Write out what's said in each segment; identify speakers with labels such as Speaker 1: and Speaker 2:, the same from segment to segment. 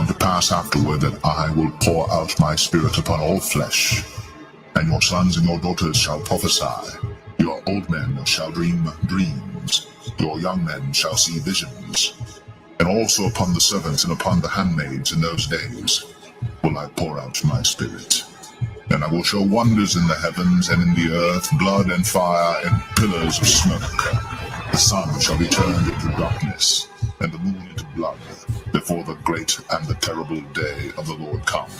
Speaker 1: come to pass afterward that I will pour out my spirit upon all flesh, and your sons and your daughters shall prophesy, your old men shall dream dreams, your young men shall see visions, and also upon the servants and upon the handmaids in those days will I pour out my spirit. And I will show wonders in the heavens and in the earth, blood and fire and pillars of smoke. The sun shall be turned into darkness, and the moon into blood, before the great and the terrible day of the Lord come.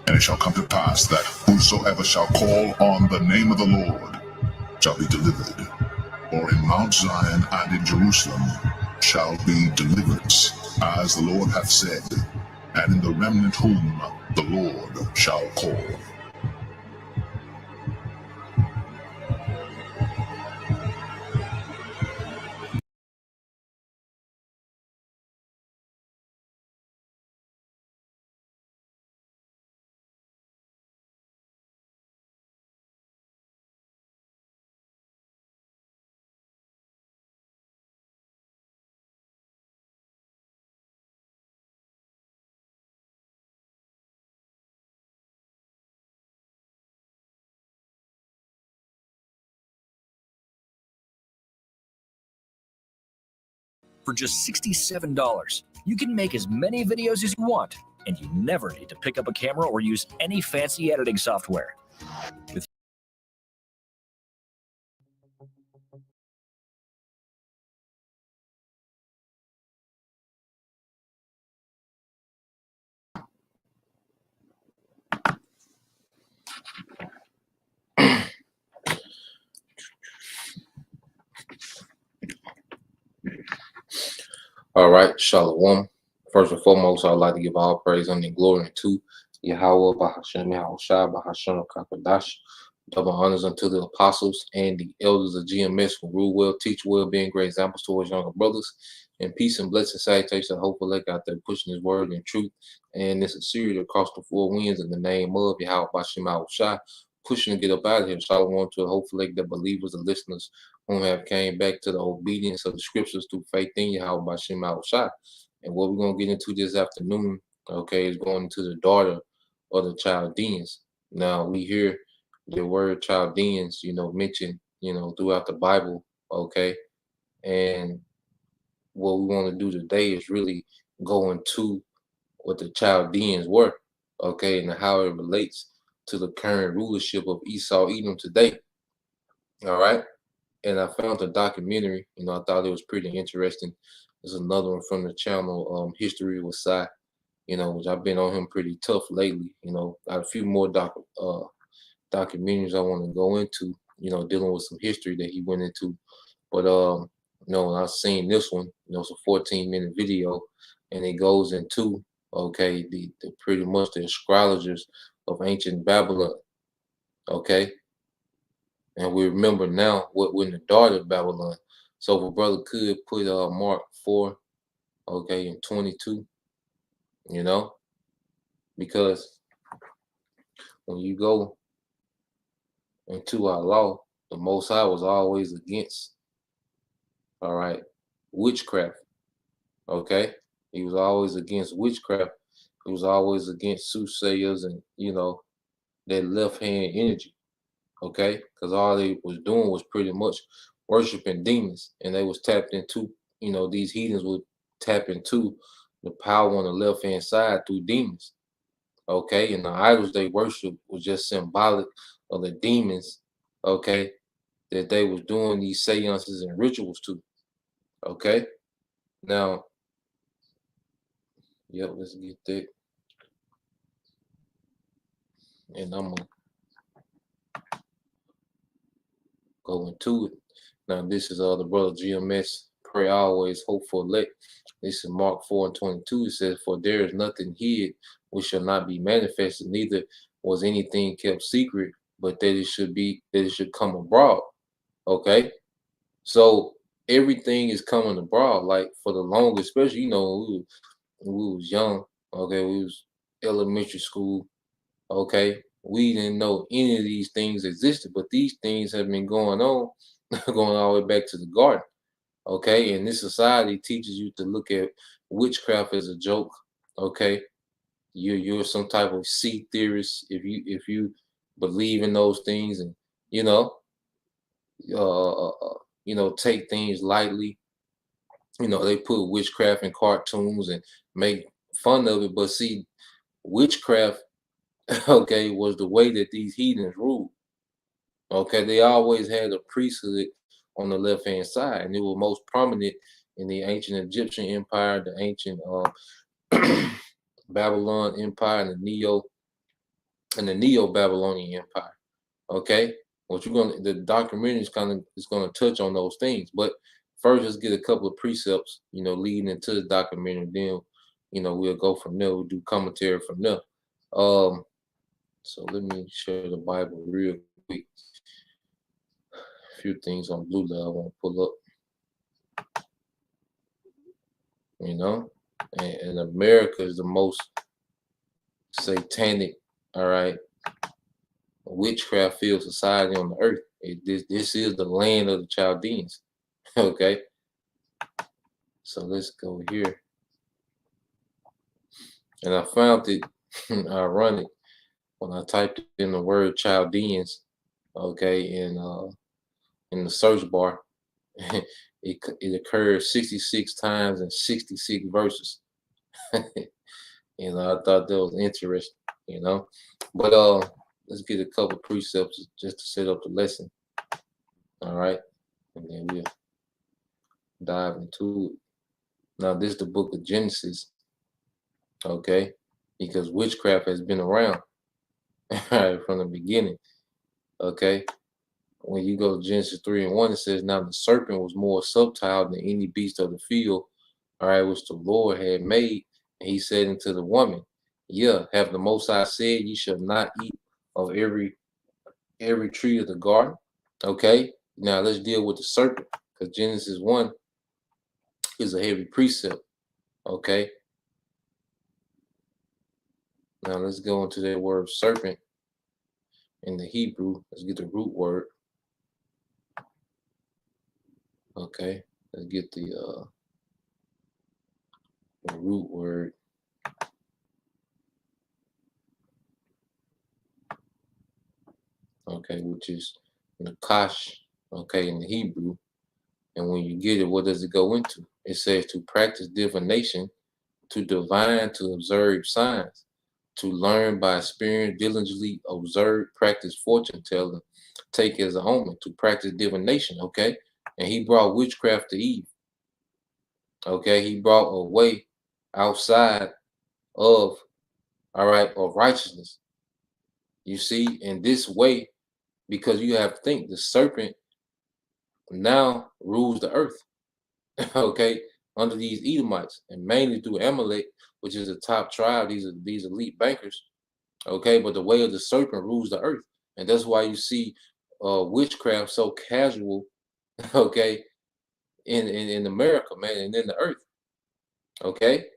Speaker 1: And it shall come to pass that whosoever shall call on the name of the Lord shall be delivered. For in Mount Zion and in Jerusalem shall be deliverance, as the Lord hath said, and in the remnant whom the Lord shall call.
Speaker 2: For just $67, you can make as many videos as you want, and you never need to pick up a camera or use any fancy editing software. With
Speaker 3: All right, Shalom. First and foremost, I'd like to give all praise and glory to Yahweh, Bahashem, Yahushua, Bahashem, Kakadash. Double honors unto the apostles and the elders of GMS who rule well, teach well, being great examples towards younger brothers. And peace and blessing salutation. Hopefully, like out there pushing his word and truth and this sincerity across the four winds in the name of Yahweh, Bahashem, Yahushua. Pushing to get up out of here. Shalom to hopefully the believers and listeners who have came back to the obedience of the scriptures through faith in Yahweh Bashim Shai. And what we're going to get into this afternoon, okay, is going into the daughter of the Chaldeans. Now, we hear the word Chaldeans, mentioned, throughout the Bible, okay? And what we want to do today is really go into what the Chaldeans were, okay, and how it relates to the current rulership of Esau Edom today, all right? And I found a documentary, I thought it was pretty interesting. There's another one from the channel, History with Sai, which I've been on him pretty tough lately. Got a few more documentaries I want to go into, dealing with some history that he went into. But, I've seen this one, it's a 14-minute video, and it goes into, okay, the pretty much the astrologers of ancient Babylon, okay? And we remember now what when the daughter of Babylon. So if a brother could put Mark 4, okay, and 22, because when you go into our law, the Most High was always against, all right, witchcraft, okay? He was always against witchcraft. He was always against soothsayers and, that left-hand energy. Okay, because all they was doing was pretty much worshiping demons, and they was tapped into, these heathens would tap into the power on the left-hand side through demons. Okay, and the idols they worship was just symbolic of the demons, okay, that they was doing these seances and rituals to. Okay, now, let's get that. And I'm gonna go into it. Now, this is the brother GMS. Pray always, hope for elect. This is Mark 4 and 22. It says, "For there is nothing hid which shall not be manifested, neither was anything kept secret, but that it should come abroad." Okay, so everything is coming abroad. Like for the longest, especially when we was young. Okay, we was elementary school. Okay, we didn't know any of these things existed, but these things have been going on, going all the way back to the garden. Okay, and this society teaches you to look at witchcraft as a joke. Okay, you're some type of sea theorist if you believe in those things, and you know take things lightly. They put witchcraft in cartoons and make fun of it, but see, witchcraft, okay, was the way that these heathens ruled. Okay, they always had a priesthood on the left hand side, and it was most prominent in the ancient Egyptian empire, the ancient Babylon empire, and the Neo Babylonian empire. Okay, what you're gonna the documentary is gonna touch on those things, but first let's get a couple of precepts, leading into the documentary. Then, we'll go from there. We'll do commentary from there. So let me share the Bible real quick. A few things on blue that I want to pull up. And America is the most satanic, all right, witchcraft filled society on the earth. This is the land of the Chaldeans. Okay, so let's go here. And I found it ironic when I typed in the word Chaldeans, okay, in the search bar. it occurred 66 times in 66 verses. I thought that was interesting. But let's get a couple precepts just to set up the lesson. All right, and then we'll dive into it. Now, this is the book of Genesis, okay, because witchcraft has been around from the beginning. Okay, when you go to Genesis 3:1, it says, "Now the serpent was more subtle than any beast of the field, all right, which the Lord had made. And he said unto the woman, Yeah, have the Most High said, Ye shall not eat of every tree of the garden." Okay, now let's deal with the serpent, because Genesis 1 is a heavy precept. Okay, now let's go into that word serpent in the Hebrew. Let's get the root word. Okay, let's get the root word. Okay, which is nakash, okay, in the Hebrew. And when you get it, what does it go into? It says to practice divination, to divine, to observe signs, to learn by experience, diligently observe, practice fortune telling, take as a omen, to practice divination, okay? And he brought witchcraft to Eve, okay? He brought a way outside of, all right, of righteousness. You see, in this way, because you have to think the serpent now rules the earth, okay, under these Edomites, and mainly through Amalek, which is the top tribe. These are these elite bankers, okay. But the way of the serpent rules the earth, and that's why you see witchcraft so casual, okay, in America, man, and in the earth, okay.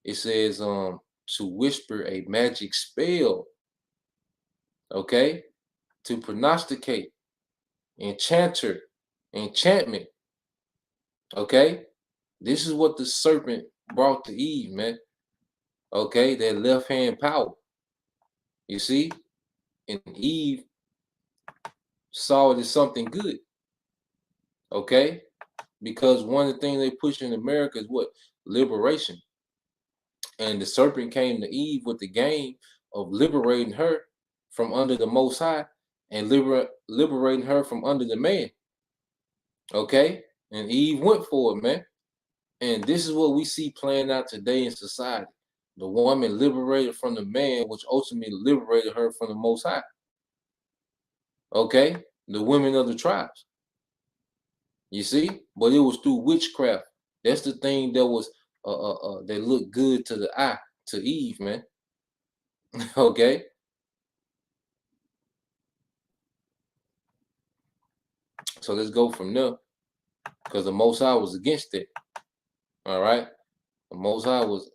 Speaker 3: It says to whisper a magic spell, okay, to prognosticate, enchanter, enchantment, okay. This is what the serpent brought to Eve, man. Okay, that left hand power. You see, and Eve saw it as something good. Okay, because one of the things they push in America is what? Liberation. And the serpent came to Eve with the game of liberating her from under the Most High and liberating her from under the man. Okay, and Eve went for it, man. And this is what we see playing out today in society. The woman liberated from the man, which ultimately liberated her from the Most High. Okay, the women of the tribes. You see, but it was through witchcraft. That's the thing that was that looked good to the eye to Eve, man. Okay, so let's go from there, because the Most High was against it. All right, the Most High was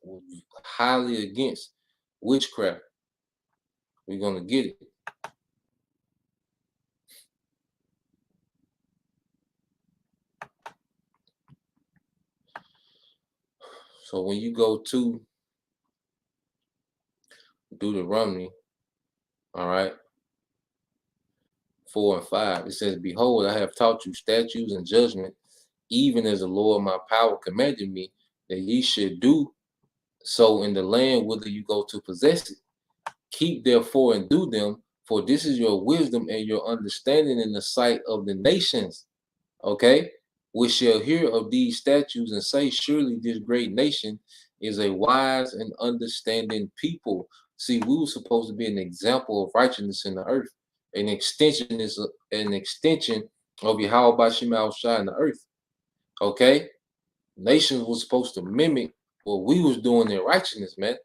Speaker 3: highly against witchcraft. We're gonna get it. So when you go to Deuteronomy, all right, 4 and 5. It says, "Behold, I have taught you statutes and judgment, even as the Lord my power commanded me, that ye should do so in the land whither you go to possess it. Keep therefore and do them, for this is your wisdom and your understanding in the sight of the nations." Okay, "which shall hear of these statutes and say, surely this great nation is a wise and understanding people." See, we were supposed to be an example of righteousness in the earth. An extension is an extension of Yahweh Bashim Shai in the earth. Okay, nations were supposed to mimic what we was doing in righteousness, man.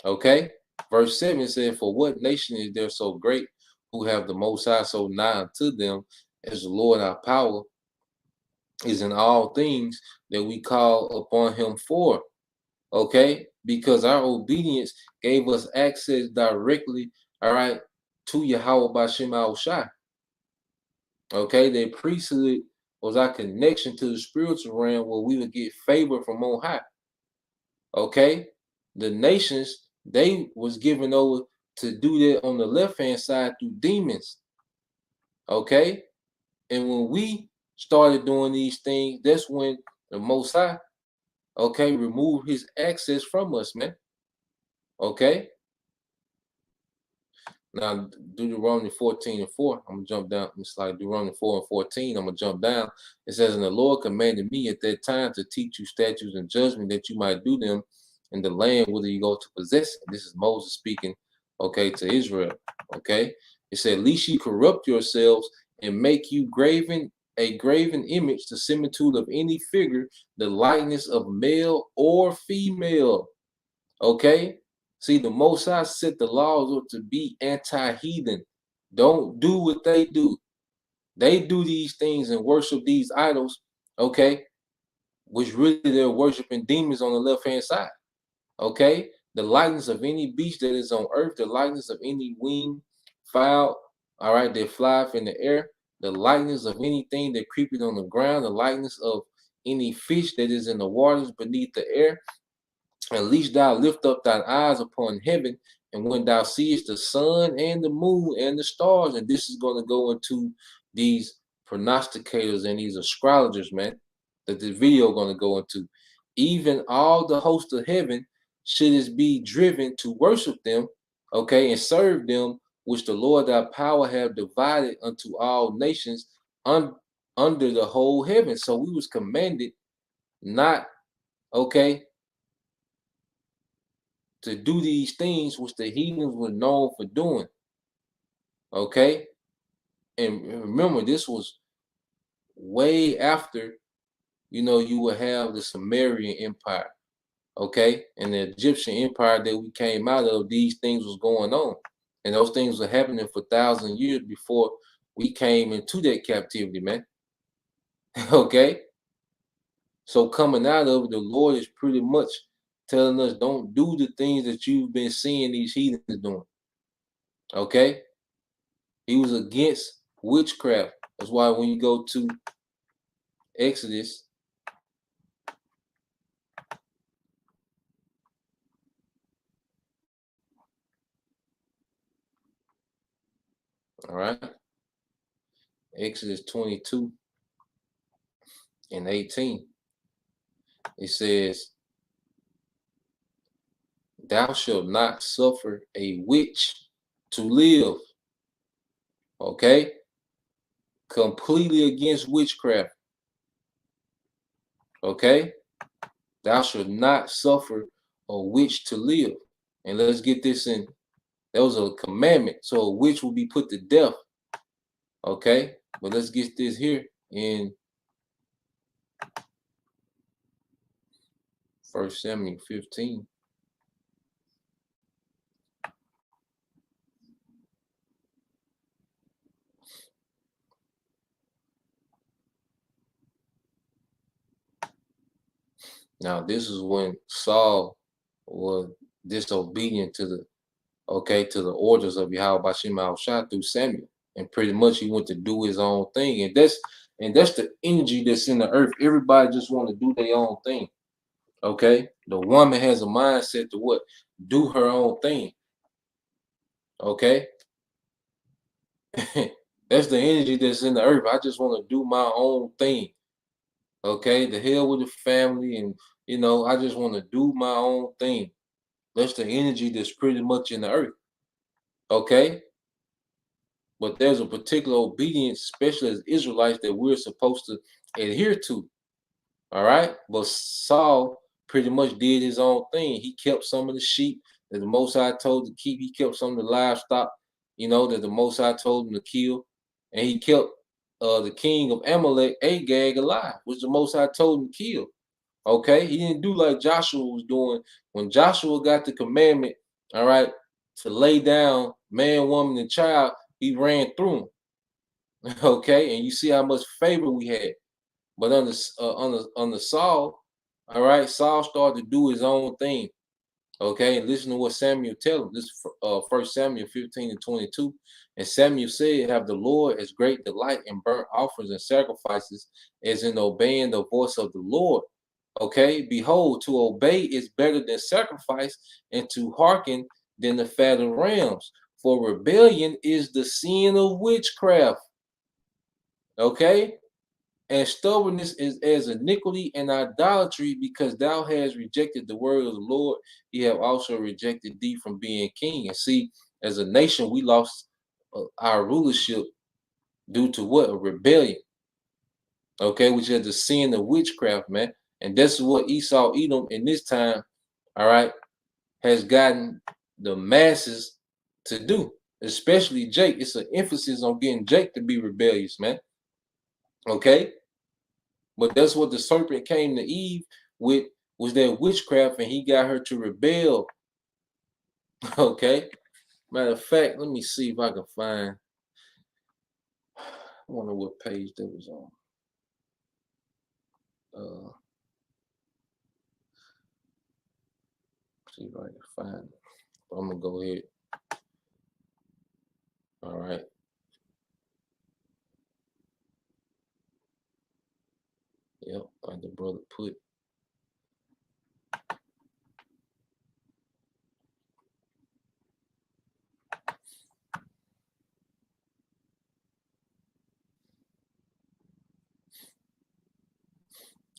Speaker 3: Okay, verse 7 said, "For what nation is there so great, who have the Most High so nigh unto them, as the Lord our power is in all things that we call upon him for?" Okay, because our obedience gave us access directly, all right, to Yahweh Bashim Al Shai. Okay, the priesthood was our connection to the spiritual realm where we would get favor from on high. Okay, the nations, they was given over to do that on the left hand side through demons. Okay, and when we started doing these things, that's when the Most High, okay, remove his access from us, man. Okay, now Deuteronomy 14 and 4, I'm gonna jump down. It's like Deuteronomy 4 and 14, I'm gonna jump down. It says, "And the Lord commanded me at that time to teach you statutes and judgment, that you might do them in the land whither you go to possess it." This is Moses speaking, okay, to Israel. Okay, it said, "Lest ye corrupt yourselves and make you a graven image, the similitude of any figure, the likeness of male or female." Okay, see, the Most High set the laws up to be anti-heathen. Don't do what they do. They do these things and worship these idols, okay, which really they're worshiping demons on the left hand side. Okay, the likeness of any beast that is on earth, the likeness of any winged fowl, all right, that flieth in the air, the likeness of anything that creepeth on the ground, the likeness of any fish that is in the waters beneath the air. At least thou lift up thine eyes upon heaven, and when thou seest the sun and the moon and the stars, and this is going to go into these prognosticators and these astrologers, man, that the video going to go into. Even all the host of heaven should is be driven to worship them, okay, and serve them, which the Lord thy power have divided unto all nations under the whole heaven. So we was commanded not, okay, to do these things which the heathens were known for doing. Okay, and remember, this was way after, you would have the Sumerian Empire, okay, and the Egyptian Empire that we came out of. These things was going on, and those things were happening for 1,000 years before we came into that captivity, man. Okay, so coming out of it, the Lord is pretty much telling us, don't do the things that you've been seeing these heathens doing. Okay, he was against witchcraft. That's why when you go to Exodus, all right, Exodus 22 and 18, it says, "Thou shalt not suffer a witch to live." Okay, completely against witchcraft. Okay, thou shalt not suffer a witch to live. And let's get this in. That was a commandment, so a witch will be put to death. Okay, but let's get this here in 1 Samuel 15. Now, this is when Saul was disobedient to the orders of Yahweh Bashim Al Shah through Samuel. And pretty much he went to do his own thing. And that's the energy that's in the earth. Everybody just want to do their own thing. Okay. The woman has a mindset to what? Do her own thing. Okay. That's the energy that's in the earth. I just want to do my own thing. Okay. The hell with the family. And, I just want to do my own thing. That's the energy that's pretty much in the earth. Okay. But there's a particular obedience, especially as Israelites, that we're supposed to adhere to. All right. But Saul pretty much did his own thing. He kept some of the sheep that the Most High told to keep. He kept some of the livestock, that the Most High told him to kill. And he kept the king of Amalek, Agag, alive, which the Most High told him to kill. Okay. He didn't do like Joshua was doing. When Joshua got the commandment, all right, to lay down man, woman, and child, he ran through them. Okay. And you see how much favor we had. But under Saul, all right, Saul started to do his own thing. Okay, and listen to what Samuel tell him. This is 1 Samuel 15:22. And Samuel said, "Have the Lord as great delight in burnt offerings and sacrifices as in obeying the voice of the Lord." Okay, behold, to obey is better than sacrifice, and to hearken than the fat of rams. For rebellion is the sin of witchcraft. Okay, and stubbornness is as iniquity and idolatry, because thou hast rejected the word of the Lord. He have also rejected thee from being king. And see, as a nation, we lost our rulership due to what? A rebellion. Okay, which is the sin of witchcraft, man. And that's what Esau, Edom, in this time, all right, has gotten the masses to do, especially Jake. It's an emphasis on getting Jake to be rebellious, man. Okay. But that's what the serpent came to Eve with, was that witchcraft, and he got her to rebel. Okay. Matter of fact, let me see if I can find. I wonder what page that was on. See if I can find it. I'm gonna go ahead. All right. Yep, like the brother put.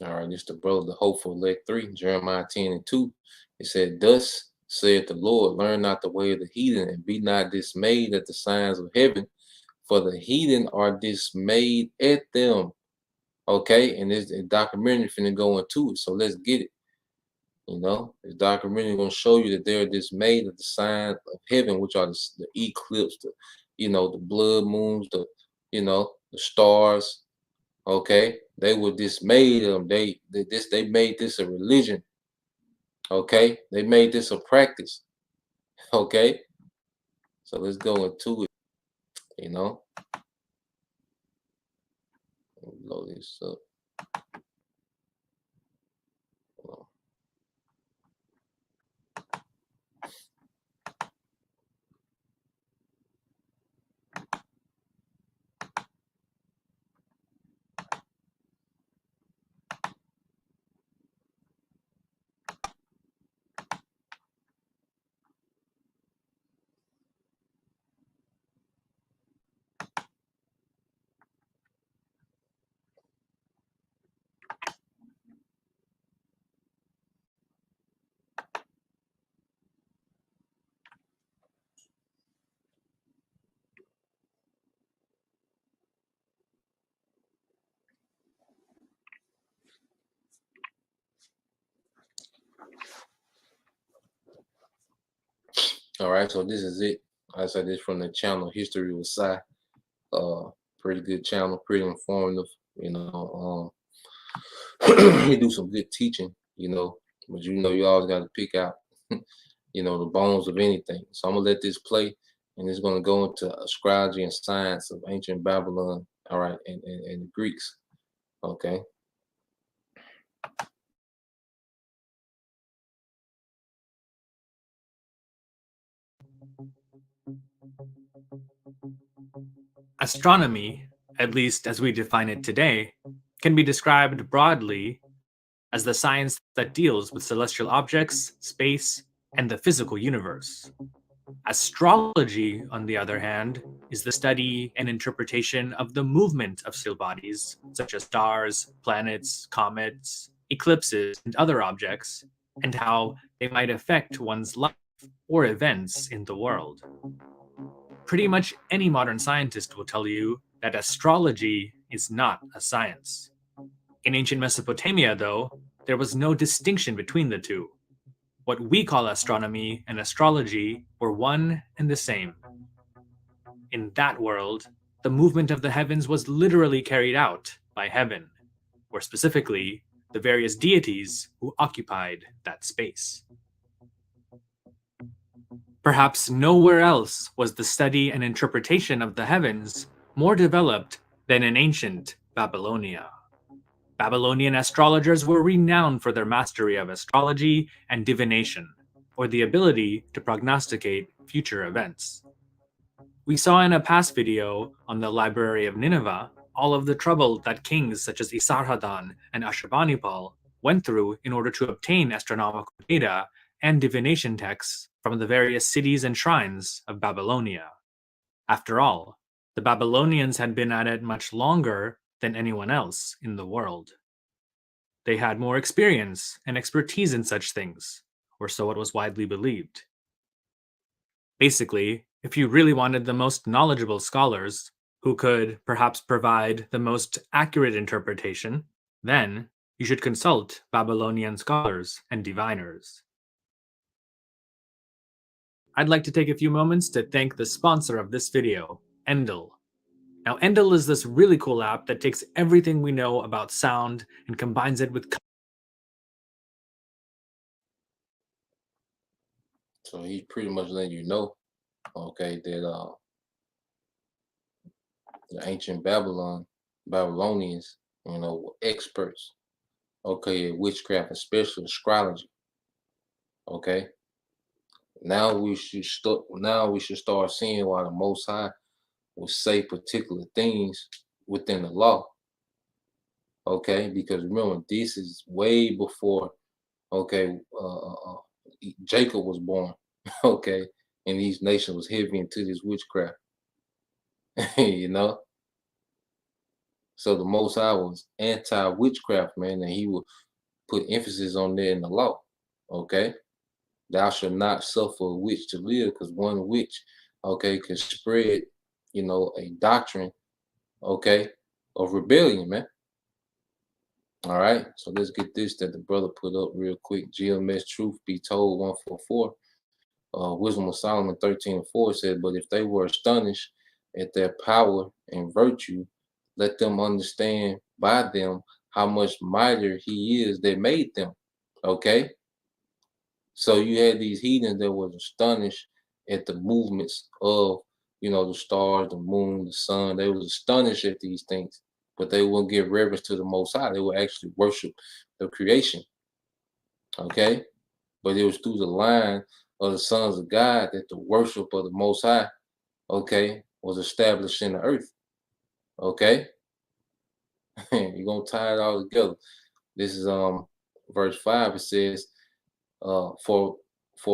Speaker 3: All right, this the brother, the hopeful elect 3, Jeremiah 10:2. It said, "Thus saith the Lord, learn not the way of the heathen, and be not dismayed at the signs of heaven, for the heathen are dismayed at them." Okay, and this documentary finna go into it, so let's get it. This documentary gonna show you that they're dismayed at the signs of heaven, which are the eclipse, the blood moons, the stars. Okay, they were dismayed of them. They made this a religion. Okay, they made this a practice. Okay, so let's go into it. Load this up. All right, so this is it. I said this from the channel History with Sai. Pretty good channel, pretty informative. He do some good teaching. But you always got to pick out, the bones of anything. So I'm gonna let this play, and it's gonna go into astrology and science of ancient Babylon. All right, and the Greeks. Okay.
Speaker 4: Astronomy, at least as we define it today, can be described broadly as the science that deals with celestial objects, space, and the physical universe. Astrology, on the other hand, is the study and interpretation of the movement of celestial bodies, such as stars, planets, comets, eclipses, and other objects, and how they might affect one's life or events in the world. Pretty much any modern scientist will tell you that astrology is not a science. In ancient Mesopotamia, though, there was no distinction between the two. What we call astronomy and astrology were one and the same. In that world, the movement of the heavens was literally carried out by heaven, or specifically, the various deities who occupied that space. Perhaps nowhere else was the study and interpretation of the heavens more developed than in ancient Babylonia. Babylonian astrologers were renowned for their mastery of astrology and divination, or the ability to prognosticate future events. We saw in a past video on the Library of Nineveh all of the trouble that kings such as Esarhaddon and Ashurbanipal went through in order to obtain astronomical data and divination texts from the various cities and shrines of Babylonia. After all, the Babylonians had been at it much longer than anyone else in the world. They had more experience and expertise in such things, or so it was widely believed. Basically, if you really wanted the most knowledgeable scholars, who could perhaps provide the most accurate interpretation, then you should consult Babylonian scholars and diviners. I'd like to take a few moments to thank the sponsor of this video, Endel. Now, Endel is this really cool app that takes everything we know about sound and combines it with.
Speaker 3: So he's pretty much letting you know, okay, that the ancient Babylonians, were experts, okay, at witchcraft, especially astrology. Okay. Now we should start seeing why the Most High will say particular things within the law. Okay, because remember, this is way before, okay, Jacob was born. Okay, and these nations was heavy into this witchcraft. you know. So the Most High was anti-witchcraft, man, and he would put emphasis on that in the law. Okay, thou shalt not suffer a witch to live, because one witch, okay, can spread, a doctrine, okay, of rebellion, man. All right, so let's get this that the brother put up real quick. GMS Truth Be Told 144. Wisdom of Solomon 13:4 said, but if they were astonished at their power and virtue, let them understand by them how much mightier he is that made them. Okay. So you had these heathens that was astonished at the movements of, the stars, the moon, the sun. They was astonished at these things, but they wouldn't give reverence to the Most High. They would actually worship the creation. Okay. But it was through the line of the sons of God that the worship of the Most High, okay, was established in the earth. Okay. You're going to tie it all together. This is verse 5. It says, for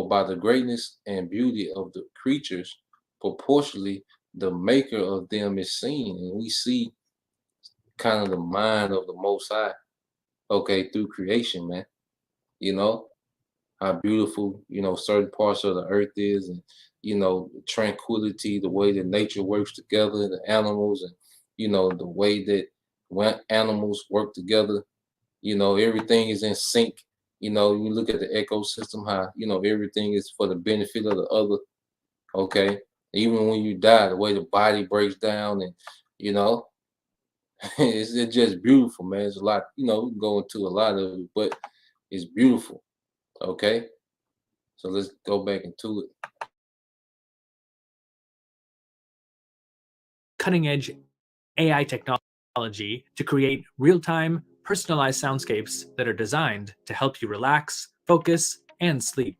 Speaker 3: by the greatness and beauty of the creatures, proportionally the maker of them is seen. And we see kind of the mind of the Most High, okay, through creation, man. How beautiful, certain parts of the earth is, and, tranquility, the way that nature works together, the animals, and, the way that when animals work together, everything is in sync. You look at the ecosystem, how, everything is for the benefit of the other. Okay. Even when you die, the way the body breaks down, and, it's just beautiful, man. It's a lot, we can go into a lot of it, but it's beautiful. Okay. So let's go back into it.
Speaker 4: Cutting edge AI technology to create real-time, personalized soundscapes that are designed to help you relax, focus, and sleep.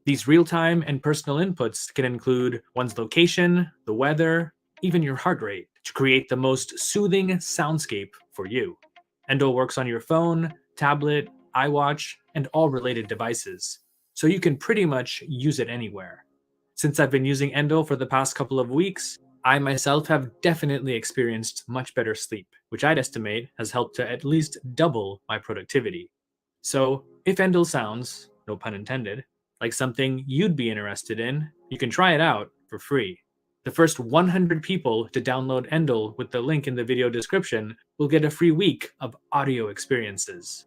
Speaker 4: These real-time and personal inputs can include one's location, the weather, even your heart rate, to create the most soothing soundscape for you. Endo works on your phone, tablet, iWatch, and all related devices, so you can pretty much use it anywhere. Since I've been using Endo for the past couple of weeks, I myself have definitely experienced much better sleep, which I'd estimate has helped to at least double my productivity. So, if Endo sounds, no pun intended, like something you'd be interested in, you can try it out for free. The first 100 people to download Endel with the link in the video description will get a free week of audio experiences.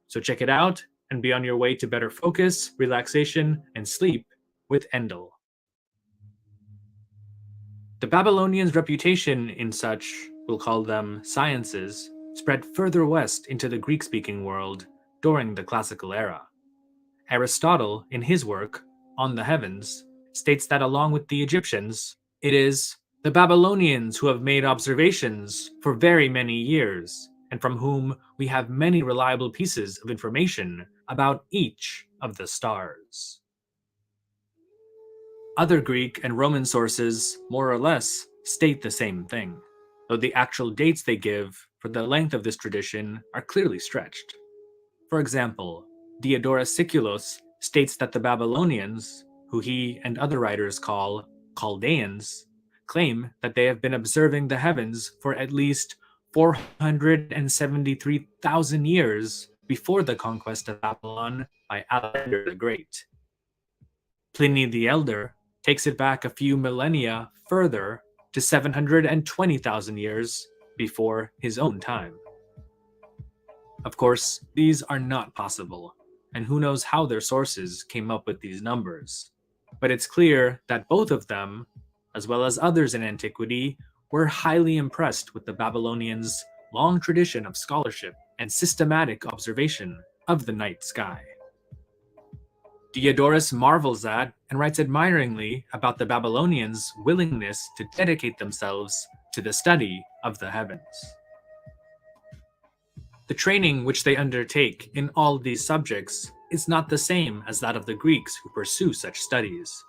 Speaker 4: So check it out and be on your way to better focus, relaxation, and sleep with Endel. The Babylonians' reputation in such, we'll call them sciences, spread further west into the Greek-speaking world during the classical era. Aristotle, in his work, On the Heavens, states that along with the Egyptians, it is the Babylonians who have made observations for very many years, and from whom we have many reliable pieces of information about each of the stars. Other Greek and Roman sources, more or less, state the same thing, though the actual dates they give for the length of this tradition are clearly stretched. For example, Diodorus Siculus states that the Babylonians, who he and other writers call Chaldeans, claim that they have been observing the heavens for at least 473,000 years before the conquest of Babylon by Alexander the Great. Pliny the Elder takes it back a few millennia further to 720,000 years before his own time. Of course, these are not possible, and who knows how their sources came up with these numbers. But it's clear that both of them, as well as others in antiquity, were highly impressed with the Babylonians' long tradition of scholarship and systematic observation of the night sky. Diodorus marvels at and writes admiringly about the Babylonians' willingness to dedicate themselves to the study of the heavens. The training which they undertake in all these subjects is not the same as that of the Greeks who pursue such studies.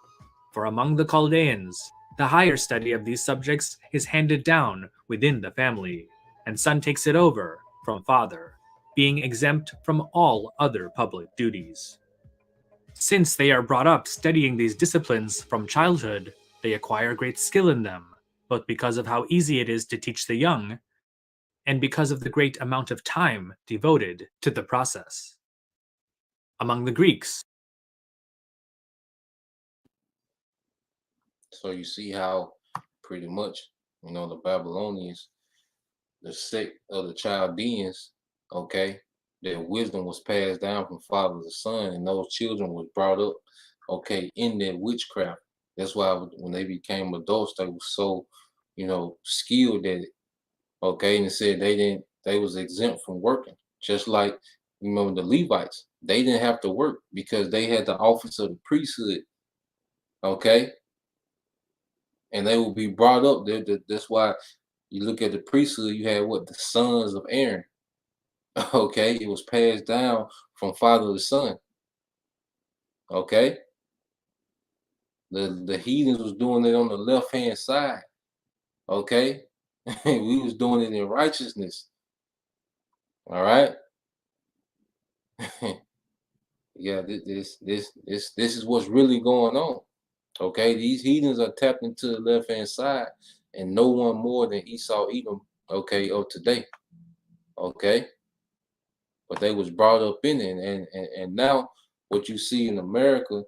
Speaker 4: For among the Chaldeans, the higher study of these subjects is handed down within the family, and son takes it over from father, being exempt from all other public duties. Since they are brought up studying these disciplines from childhood, they acquire great skill in them, both because of how easy it is to teach the young, and because of the great amount of time devoted to the process. Among the Greeks,
Speaker 3: So you see how pretty much, the Babylonians, the sect of the Chaldeans, okay, their wisdom was passed down from father to son, and those children was brought up, okay, in their witchcraft. That's why when they became adults, they were so, skilled at it. Okay, and it said they was exempt from working. Just like the Levites, they didn't have to work because they had the office of the priesthood. Okay, and they will be brought up there. That's why you look at the priesthood. You had the sons of Aaron. Okay, it was passed down from father to son. Okay, the heathens was doing it on the left hand side. Okay, we was doing it in righteousness. All right. Yeah, this is what's really going on. Okay, these heathens are tapped into the left hand side, and no one more than Esau Edom. Okay, of today. Okay, but they was brought up in it, and now what you see in America,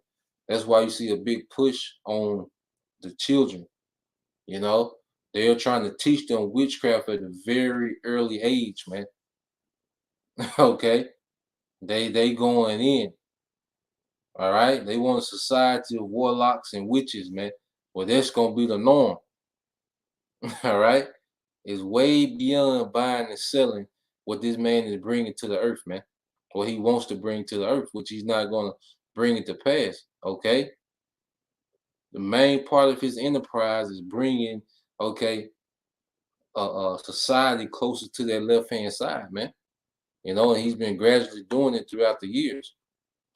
Speaker 3: that's why you see a big push on the children. They're trying to teach them witchcraft at a very early age, man. Okay, they going in. All right, they want a society of warlocks and witches, man. Well, that's gonna be the norm. All right, it's way beyond buying and selling what this man is bringing to the earth, man. What he wants to bring to the earth, which he's not gonna bring it to pass. Okay, the main part of his enterprise is bringing, okay, a society closer to that left hand side, man. And he's been gradually doing it throughout the years.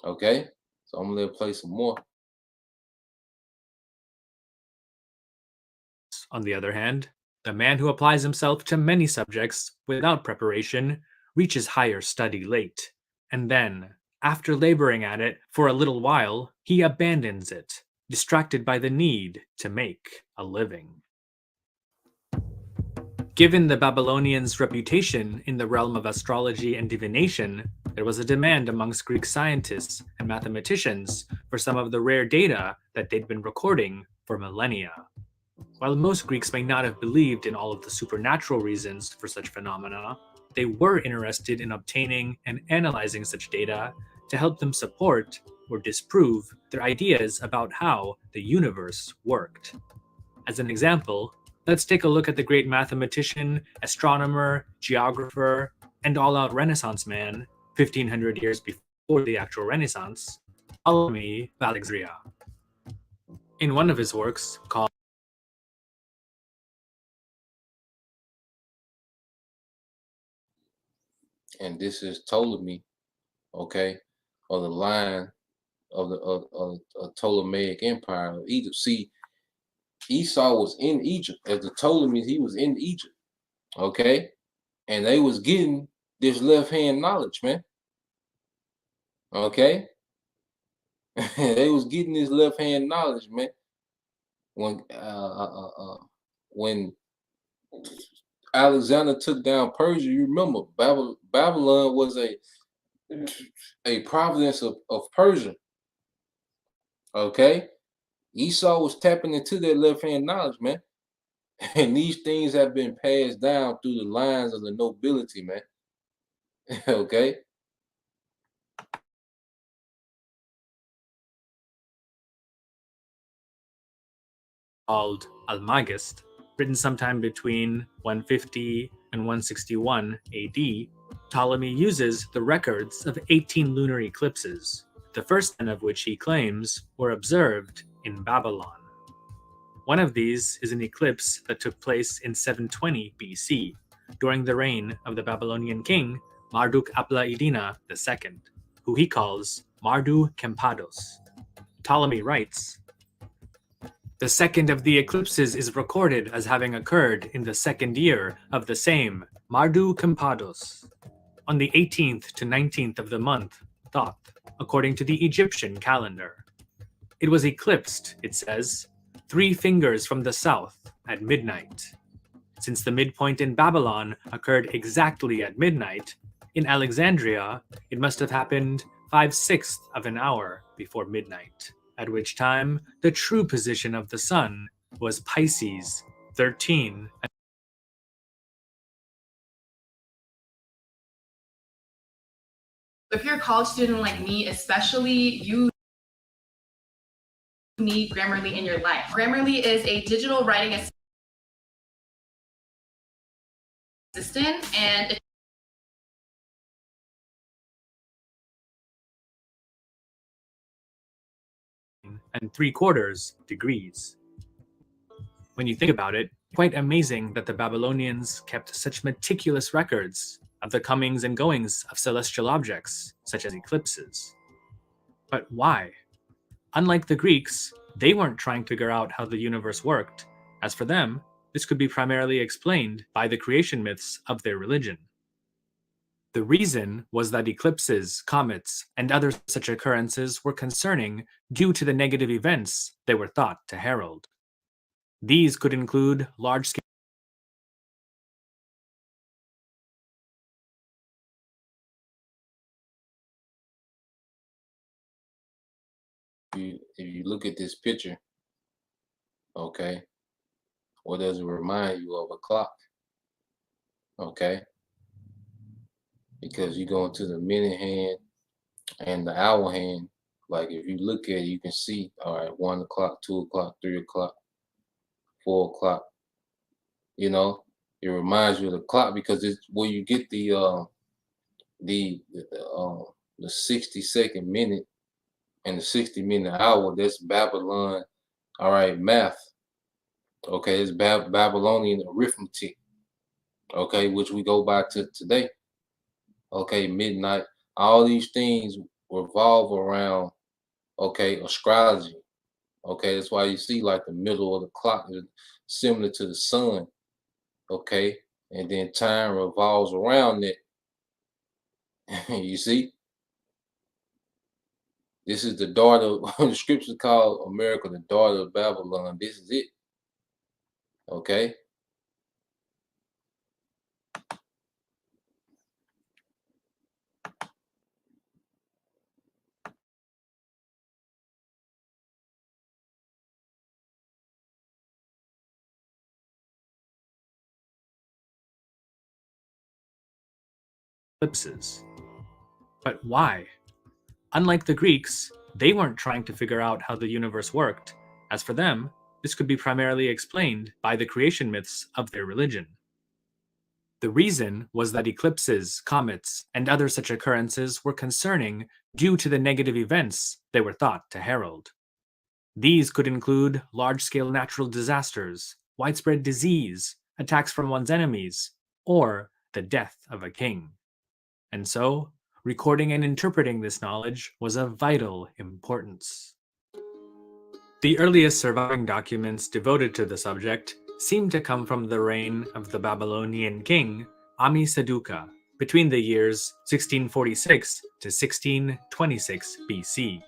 Speaker 3: Okay, so I'm gonna let play some more.
Speaker 4: on the other hand, the man who applies himself to many subjects without preparation reaches higher study late, and then, after laboring at it for a little while, he abandons it, distracted by the need to make a living. Given the Babylonians' reputation in the realm of astrology and divination, there was a demand amongst Greek scientists and mathematicians for some of the rare data that they'd been recording for millennia. While most Greeks may not have believed in all of the supernatural reasons for such phenomena, they were interested in obtaining and analyzing such data to help them support or disprove their ideas about how the universe worked. As an example, let's take a look at the great mathematician, astronomer, geographer, and all-out Renaissance man, 1500 years before the actual Renaissance, Ptolemy of Alexandria. In one of his works called
Speaker 3: And this is Ptolemy, okay, of the line of the Ptolemaic Empire of Egypt. See, Esau was in Egypt. As the Ptolemies, he was in Egypt, okay? And they was getting this left-hand knowledge, man, okay? They was getting this left-hand knowledge, man. When Alexander took down Persia, you remember Babylon was a province of Persia, okay? Esau was tapping into that left-hand knowledge, man. And these things have been passed down through the lines of the nobility, man. Okay?
Speaker 4: called Almagest, written sometime between 150 and 161 AD, Ptolemy uses the records of 18 lunar eclipses, the first 10 of which he claims were observed in Babylon. One of these is an eclipse that took place in 720 BC, during the reign of the Babylonian king Marduk-apla-iddina II, who he calls Mardu-Kempados. Ptolemy writes, "The second of the eclipses is recorded as having occurred in the second year of the same Mardu-Kempados, on the 18th to 19th of the month, Thoth, according to the Egyptian calendar. It was eclipsed, it says, 3 fingers from the south at midnight. Since the midpoint in Babylon occurred exactly at midnight, in Alexandria it must have happened 5/6 of an hour before midnight, at which time the true position of the sun was Pisces 13.
Speaker 5: If you're a college student like me, especially, you need Grammarly in your life. Grammarly is a digital writing assistant, and
Speaker 4: and 3/4 degrees. When you think about it, quite amazing that the Babylonians kept such meticulous records of the comings and goings of celestial objects, such as eclipses. But why? Unlike the Greeks, they weren't trying to figure out how the universe worked. As for them, this could be primarily explained by the creation myths of their religion. The reason was that eclipses, comets, and other such occurrences were concerning due to the negative events they were thought to herald. These could include large-scale
Speaker 3: If you look at this picture, okay, what does it remind you of? A clock, okay? Because you go into the minute hand and the hour hand. Like if you look at it, you can see, all right, 1 o'clock, 2 o'clock, 3 o'clock, 4 o'clock. You know, it reminds you of the clock because it's where you get the 60-second minute and the 60-minute hour. That's Babylon, all right, math. Okay, it's Babylonian arithmetic. Okay, which we go by to today. Okay, midnight. All these things revolve around, okay, astrology. Okay, that's why you see like the middle of the clock is similar to the sun. Okay, and then time revolves around it. You see? This is the daughter. The scriptures call America the daughter of Babylon. This is it. Okay.
Speaker 4: Eclipses. But why? Unlike the Greeks, they weren't trying to figure out how the universe worked. As for them, this could be primarily explained by the creation myths of their religion. The reason was that eclipses, comets, and other such occurrences were concerning due to the negative events they were thought to herald. These could include large-scale natural disasters, widespread disease, attacks from one's enemies, or the death of a king. And so, recording and interpreting this knowledge was of vital importance. The earliest surviving documents devoted to the subject seem to come from the reign of the Babylonian king Ammi-Saduqa between the years 1646 to 1626 BC.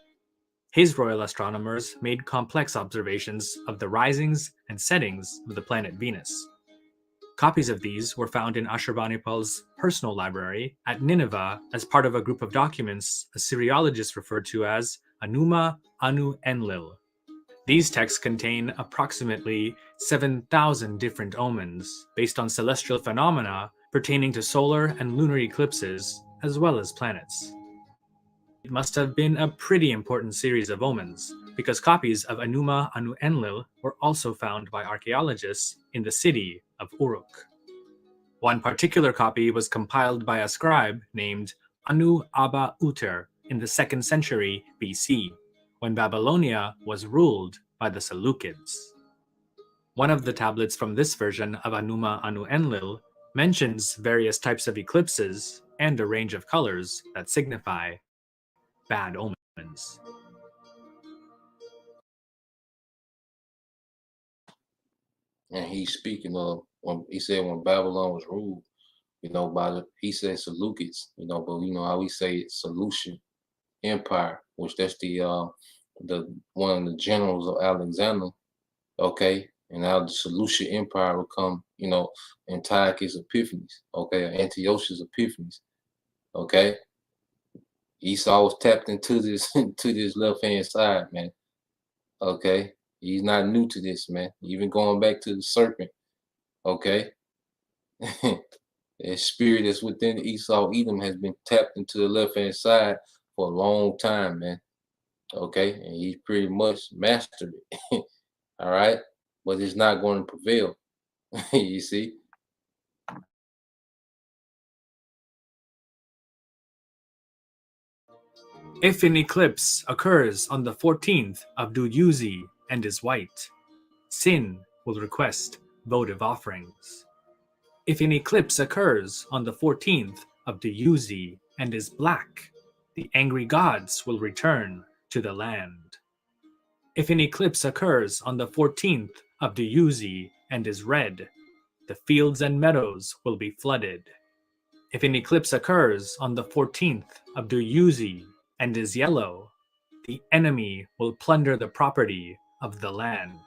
Speaker 4: His royal astronomers made complex observations of the risings and settings of the planet Venus. Copies of these were found in Ashurbanipal's personal library at Nineveh as part of a group of documents Assyriologists referred to as Anuma Anu Enlil. These texts contain approximately 7,000 different omens based on celestial phenomena pertaining to solar and lunar eclipses, as well as planets. It must have been a pretty important series of omens, because copies of Anuma Anu Enlil were also found by archaeologists in the city of Uruk. One particular copy was compiled by a scribe named Anu Abba Uter in the 2nd century BC, when Babylonia was ruled by the Seleucids. One of the tablets from this version of Anuma Anu Enlil mentions various types of eclipses and a range of colors that signify bad omens.
Speaker 3: And he's speaking of when he said when Babylon was ruled, by he said Seleucids, but how we say it, Seleucian Empire, which that's the one of the generals of Alexander, okay, and now the Seleucid Empire will come, Antiochus Epiphanes, okay, or Antiochus Epiphanes, okay. Esau was tapped into this to this left hand side, man. Okay, he's not new to this, man. Even going back to the serpent, okay. The spirit that's within Esau Edom has been tapped into the left hand side for a long time, man. Okay, and he's pretty much mastered it. All right, but it's not going to prevail. You see.
Speaker 4: If an eclipse occurs on the 14th of Duyuzi and is white, Sin will request votive offerings. If an eclipse occurs on the 14th of Duyuzi and is black, the angry gods will return to the land. If an eclipse occurs on the 14th of Duyuzi and is red, the fields and meadows will be flooded. If an eclipse occurs on the 14th of Duyuzi and is yellow, the enemy will plunder the property of the land.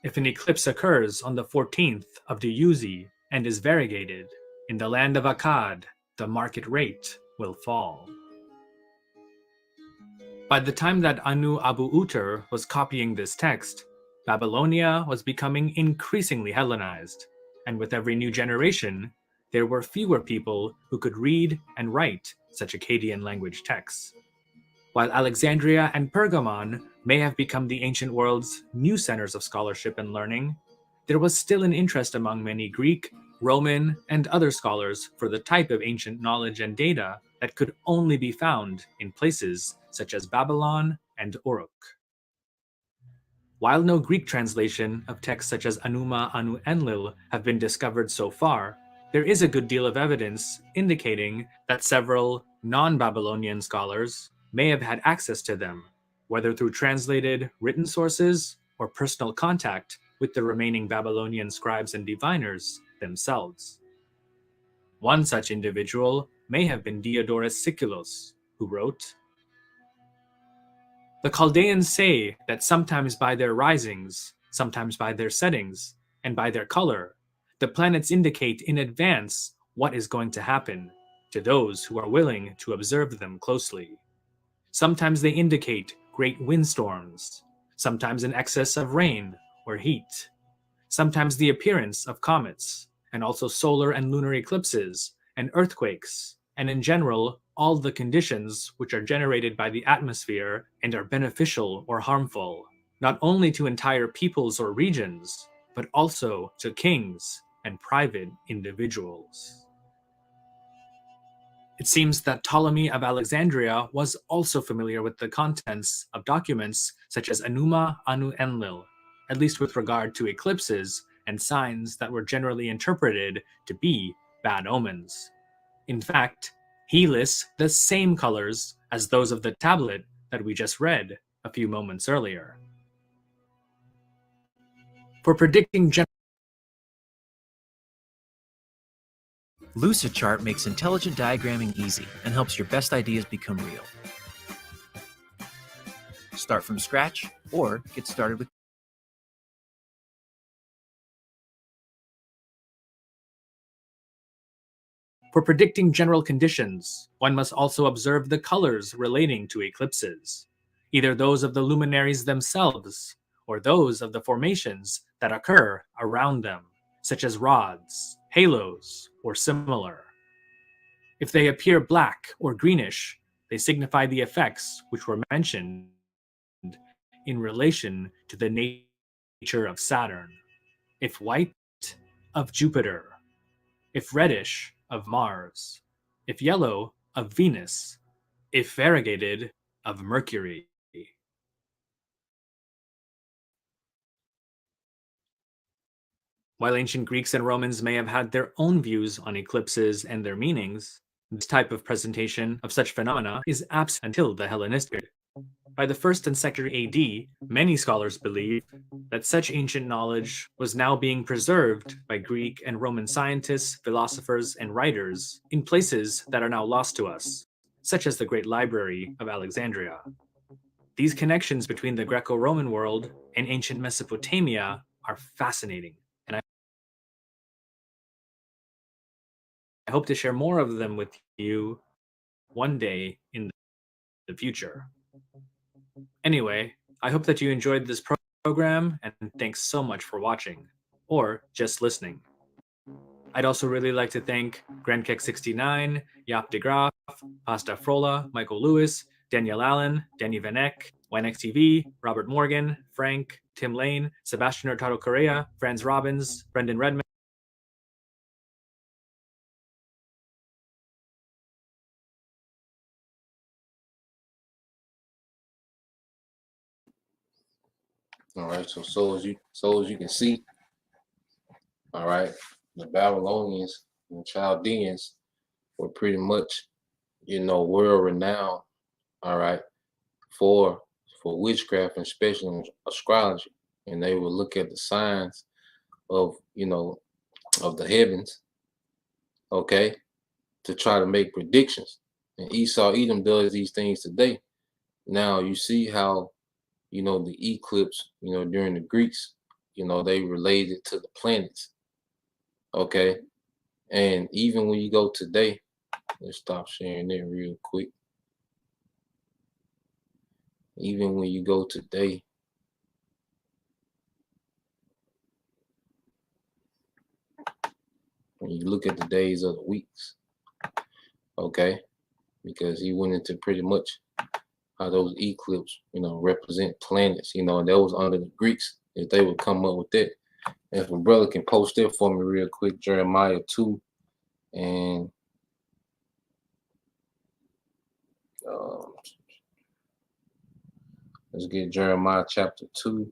Speaker 4: If an eclipse occurs on the 14th of Duyuzi and is variegated, in the land of Akkad, the market rate will fall. By the time that Anu Abu Uter was copying this text, Babylonia was becoming increasingly Hellenized, and with every new generation, there were fewer people who could read and write such Akkadian language texts. While Alexandria and Pergamon may have become the ancient world's new centers of scholarship and learning, there was still an interest among many Greek, Roman, and other scholars for the type of ancient knowledge and data that could only be found in places such as Babylon and Uruk. While no Greek translation of texts such as Anuma Anu Enlil have been discovered so far, there is a good deal of evidence indicating that several non-Babylonian scholars may have had access to them, whether through translated written sources or personal contact with the remaining Babylonian scribes and diviners themselves. One such individual may have been Diodorus Siculus, who wrote, The Chaldeans say that sometimes by their risings, sometimes by their settings, and by their color, the planets indicate in advance what is going to happen to those who are willing to observe them closely. Sometimes they indicate great windstorms, sometimes an excess of rain or heat, sometimes the appearance of comets, and also solar and lunar eclipses, and earthquakes, and in general, all the conditions which are generated by the atmosphere and are beneficial or harmful, not only to entire peoples or regions, but also to kings and private individuals. It seems that Ptolemy of Alexandria was also familiar with the contents of documents such as Enuma Anu Enlil, at least with regard to eclipses and signs that were generally interpreted to be bad omens. In fact, he lists the same colors as those of the tablet that we just read a few moments earlier. For predicting
Speaker 2: Lucidchart makes intelligent diagramming easy and helps your best ideas become real. Start from scratch or get started with
Speaker 4: For predicting general conditions, one must also observe the colors relating to eclipses, either those of the luminaries themselves or those of the formations that occur around them, such as rods, halos, or similar. If they appear black or greenish, they signify the effects which were mentioned in relation to the nature of Saturn. If white, of Jupiter. If reddish, of Mars. If yellow, of Venus. If variegated, of Mercury. While ancient Greeks and Romans may have had their own views on eclipses and their meanings, this type of presentation of such phenomena is absent until the Hellenistic period. By the 1st and 2nd AD, many scholars believe that such ancient knowledge was now being preserved by Greek and Roman scientists, philosophers, and writers in places that are now lost to us, such as the Great Library of Alexandria. These connections between the Greco-Roman world and ancient Mesopotamia are fascinating, and I hope to share more of them with you one day in the future. Anyway, I hope that you enjoyed this program, and thanks so much for watching, or just listening. I'd also really like to thank GrandKek69, Yap de Graaf, Pasta Frola, Michael Lewis, Danielle Allen, Danny Van Eck, TV, Robert Morgan, Frank, Tim Lane, Sebastian Hurtado Correa, Franz Robbins, Brendan Redman.
Speaker 3: All right, so as you can see, all right, the Babylonians and the Chaldeans were pretty much, world renowned, all right, for witchcraft and especially astrology. And they would look at the signs of of the heavens, okay, to try to make predictions. And Esau Edom does these things today. Now you see how the eclipse, during the Greeks, they related to the planets. Okay. And even when you go today, let's stop sharing that real quick. Even when you go today, when you look at the days of the weeks, okay, because he went into pretty much how those eclipses, represent planets, and that was under the Greeks, if they would come up with that. And if a brother can post it for me real quick, Jeremiah 2 and let's get Jeremiah chapter 2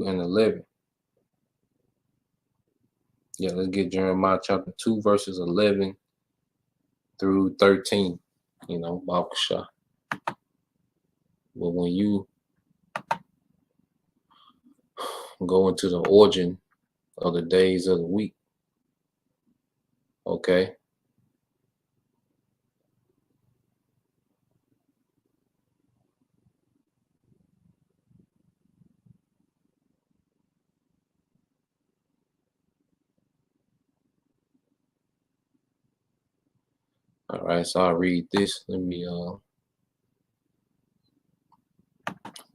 Speaker 3: and 11. Yeah, let's get Jeremiah chapter 2 verses 11 through 13. Babakasha. But when you go into the origin of the days of the week, okay, All right, so I'll read this. Let me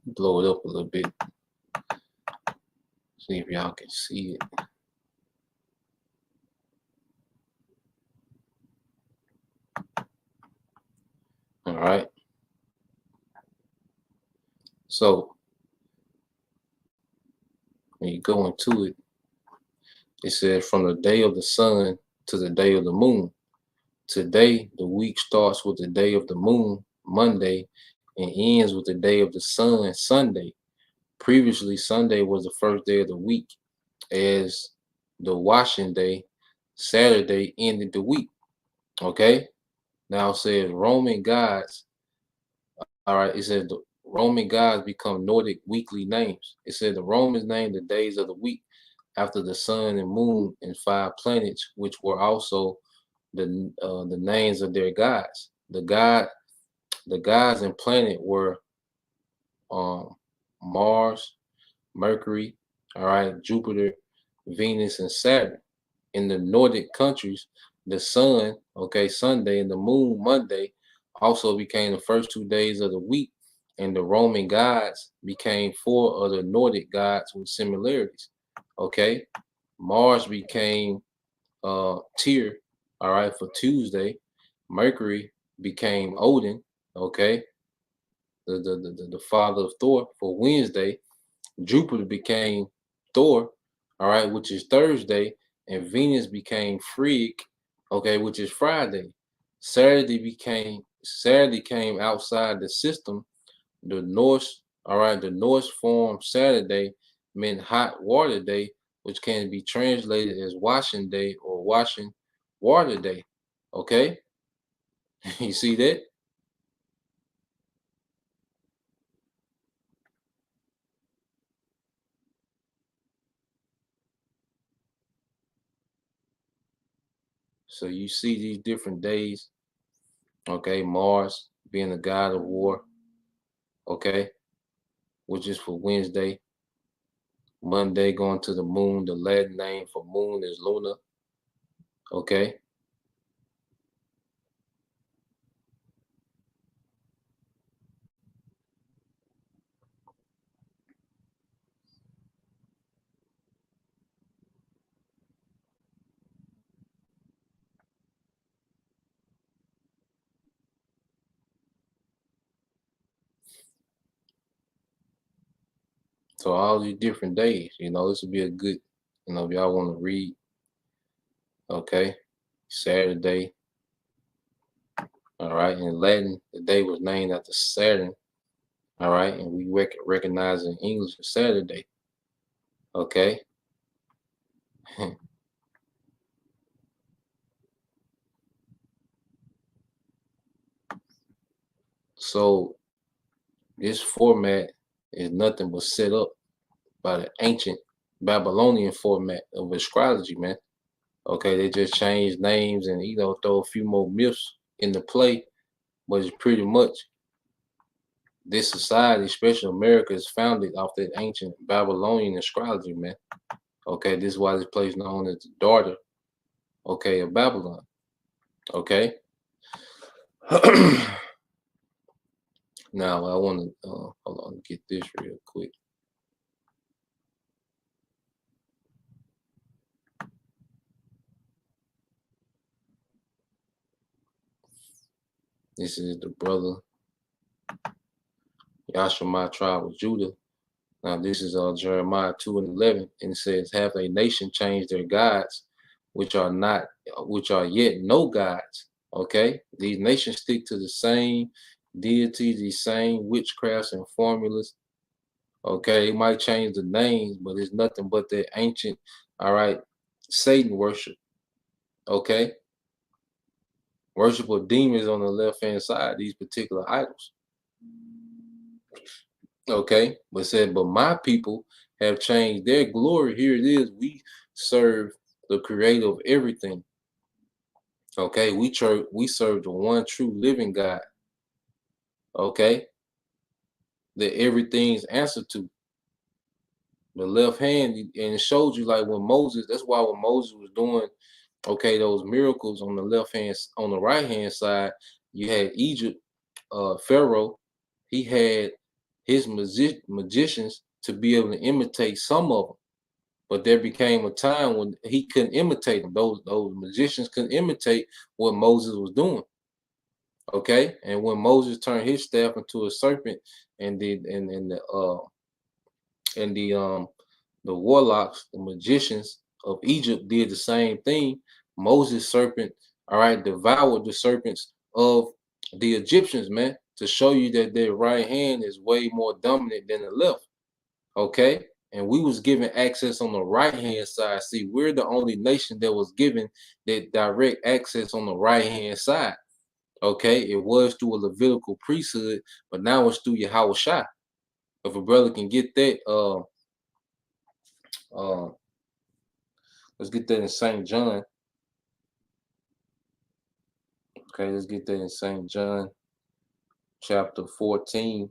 Speaker 3: blow it up a little bit. See if y'all can see it. All right. So when you go into it, it says from the day of the sun to the day of the moon. Today, the week starts with the day of the moon, Monday, and ends with the day of the sun, Sunday. Previously, Sunday was the first day of the week, as the washing day, Saturday ended the week. Okay? Now it says Roman gods. All right, it says the Roman gods become Nordic weekly names. It said the Romans named the days of the week after the sun and moon and 5 planets, which were also the names of their gods. The gods and planet were Mars, Mercury, all right, Jupiter, Venus, and Saturn. In the Nordic countries, the sun, okay, Sunday, and the moon, Monday, also became the first 2 days of the week, and the Roman gods became 4 other Nordic gods with similarities. Okay, Mars became Tyr, all right, for Tuesday. Mercury became Odin, okay, the father of Thor, for Wednesday. Jupiter became Thor, all right, which is Thursday, and Venus became Frigg, okay, which is Friday. Saturday came outside the system. The Norse, all right, the Norse form Saturday meant hot water day, which can be translated as washing day or washing water day. Okay, you see that? So you see these different days. Okay, Mars being the god of war. Okay, which is for Wednesday. Monday going to the moon. The Latin name for moon is Luna. Okay. So all these different days, this would be a good, if y'all want to read. Okay. Saturday. All right. In Latin, the day was named after Saturn. All right. And we recognize in English Saturday. Okay. So this format is nothing but set up by the ancient Babylonian format of astrology, man. Okay, they just changed names and throw a few more myths into play, but it's pretty much this society, especially America, is founded off that ancient Babylonian astrology, man. Okay, this is why this place known as the daughter, okay, of Babylon. Okay. Now I want to hold on, get this real quick. This is the brother Yashima tribe of Judah. Now this is Jeremiah 2:11, and it says, "Have a nation changed their gods, which are yet no gods?" Okay, these nations stick to the same deities, these same witchcrafts and formulas. Okay, they might change the names, but it's nothing but their ancient, all right, Satan worship. Okay, worship of demons on the left hand side, these particular idols. Okay, but said, but my people have changed their glory. Here it is. We serve the creator of everything. Okay, we serve the one true living God. Okay, that everything's answered to. The left hand, and it showed you like when Moses, that's why when Moses was doing Okay, those miracles on the left hand, on the right hand side, you had Egypt, Pharaoh. He had his magicians to be able to imitate some of them, but there became a time when he couldn't imitate them. Those magicians couldn't imitate what Moses was doing. Okay, and when Moses turned his staff into a serpent, and the warlocks, the magicians of Egypt did the same thing. Moses' serpent, all right, devoured the serpents of the Egyptians, man, to show you that their right hand is way more dominant than the left. Okay. And we was given access on the right hand side. See, we're the only nation that was given that direct access on the right hand side. Okay, it was through a Levitical priesthood, but now it's through Yahweh Shai. If a brother can get that, let's get that in St. John. Okay, let's get that in St. John chapter 14.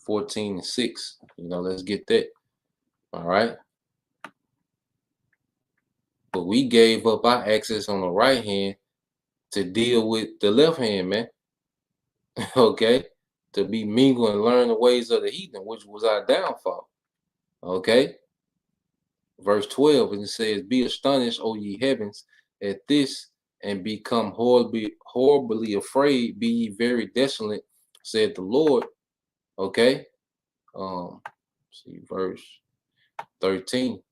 Speaker 3: 14 and 6. Let's get that. All right. But we gave up our access on the right hand to deal with the left hand, man. Okay. To be mingle and learn the ways of the heathen, which was our downfall. Okay. Verse 12, and it says, "Be astonished, O ye heavens, at this, and become horribly afraid. Be ye very desolate, said the Lord." Okay. See verse 13.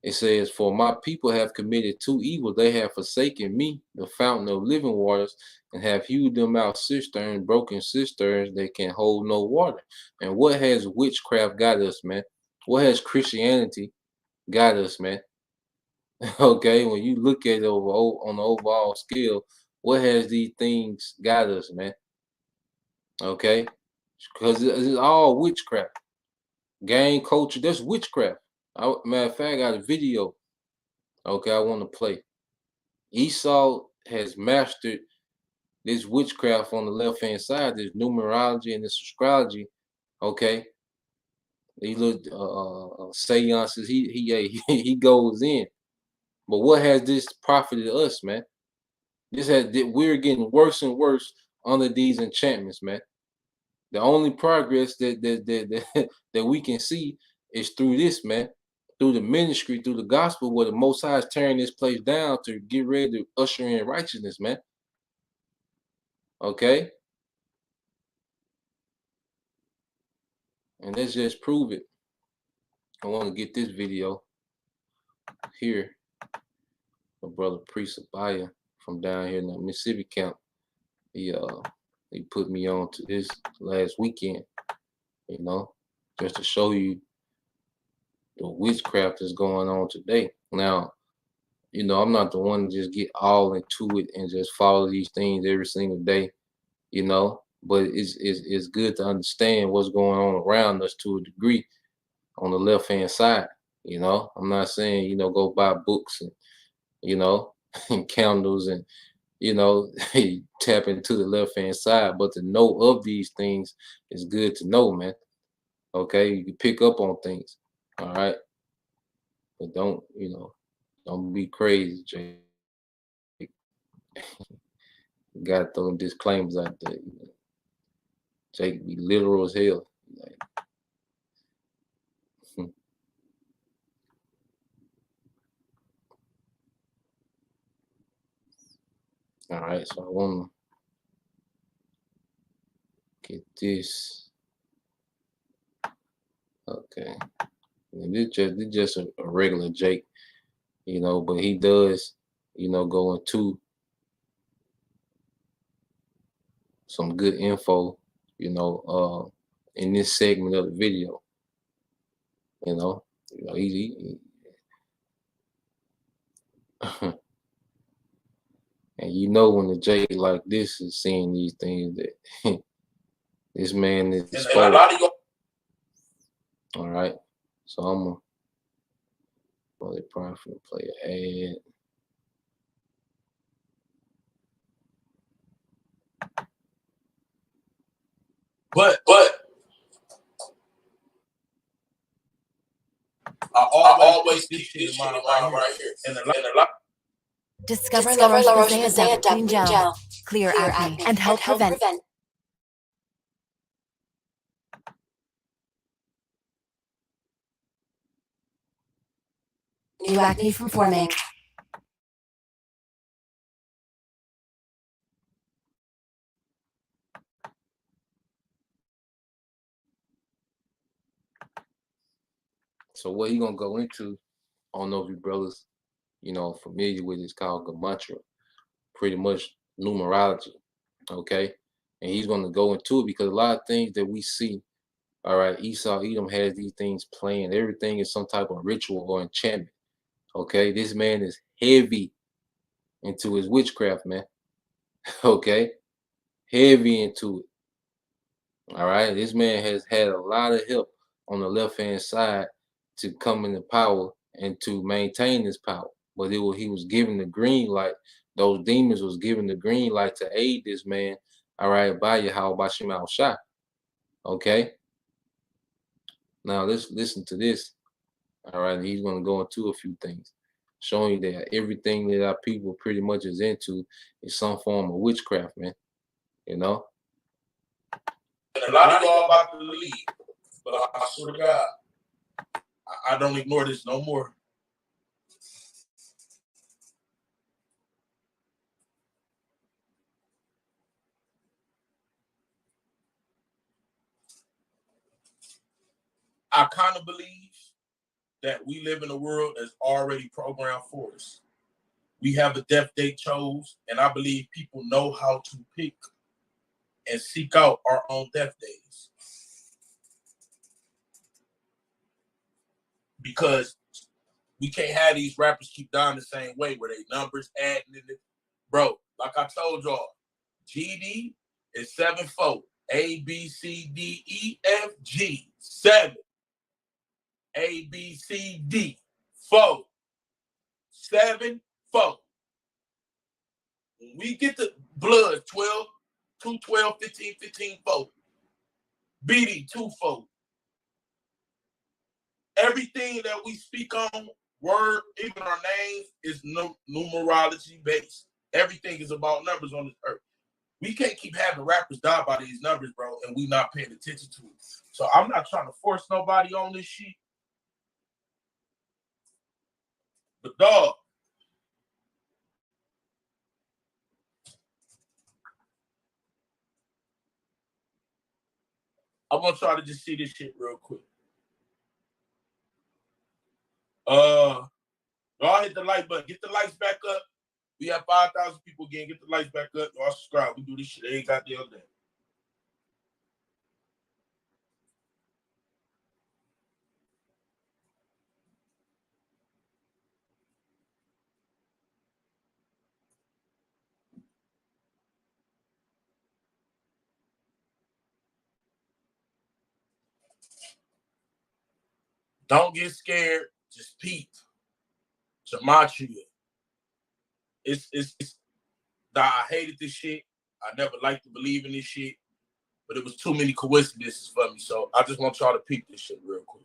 Speaker 3: It says, "For my people have committed two evils. They have forsaken me, the fountain of living waters, and have hewed them out cisterns, broken cisterns that can hold no water." And what has witchcraft got us, man? What has Christianity got us, man? Okay, when you look at it on the overall scale, what has these things got us, man? Okay, because it's all witchcraft. Gang culture, that's witchcraft. Matter of fact, I got a video. Okay, I want to play. Esau has mastered this witchcraft on the left hand side. There's numerology and this astrology. Okay, these little seances. He goes in. But what has this profited us, man? We're getting worse and worse under these enchantments, man. The only progress that we can see is through this, man. Through the ministry, through the gospel, where the Most High is tearing this place down to get ready to usher in righteousness, man. Okay? And let's just prove it. I want to get this video here. My brother Priest Abaya from down here in the Mississippi camp. He put me on to this last weekend, just to show you the witchcraft that's going on today. Now, I'm not the one to just get all into it and just follow these things every single day, but it's good to understand what's going on around us to a degree on the left hand side. I'm not saying, go buy books and, and candles and, tap into the left hand side, but to know of these things is good to know, man. Okay, you can pick up on things. All right. But don't be crazy, Jake. You gotta throw them disclaimers out there. Jake be literal as hell. All right, so I want to get this. Okay, and this just a regular Jake, but he does, go into some good info, in this segment of the video. He and when the Jake like this is seeing these things that this man is exposed. All right, so I'm gonna probably play an ad.
Speaker 6: But I always keep this shit in mind right here. And a lot.
Speaker 7: Discover La Roche-Posay Double Clean Gel. Clear acne and help prevent. New acne from forming.
Speaker 3: So what he gonna go into, I don't know if you brothers, familiar with, it's called Gematria, pretty much numerology, okay? And he's gonna go into it because a lot of things that we see, all right, Esau, Edom has these things playing. Everything is some type of ritual or enchantment, okay? This man is heavy into his witchcraft, man, okay? Heavy into it, all right? This man has had a lot of help on the left-hand side to come into power and to maintain this power. But he was given the green light. Those demons was given the green light to aid this man, all right, by Yahweh Bashim al Shah. Okay. Now let's listen to this. All right, he's gonna go into a few things, showing you that everything that our people pretty much is into is some form of witchcraft, man.
Speaker 6: And a lot of y'all about to leave, but I swear to God, I don't ignore this no more. I kind of believe that we live in a world that's already programmed for us. We have a death date chose, and I believe people know how to pick and seek out our own death days. Because we can't have these rappers keep dying the same way where they numbers adding in it. Bro, like I told y'all, GD is 7-4. A, B, C, D, E, F, G. 7. A, B, C, D. 4. 7, 4. When we get the blood, 12, 2, 12, 15, 15, 4. BD, 2, 4. Everything that we speak on, word, even our names, is numerology based. Everything is about numbers on this earth. We can't keep having rappers die by these numbers, bro, and we not paying attention to it. So I'm not trying to force nobody on this shit. But dog, I want y'all to just see this shit real quick. Y'all hit the like button. Get the likes back up. We have 5,000 people again. Get the likes back up. Y'all subscribe. We do this shit every goddamn day. Don't get scared. Just peep. Gematria. It's I hated this shit. I never liked to believe in this shit, but it was too many coincidences for me. So I just want y'all to peep this shit real quick.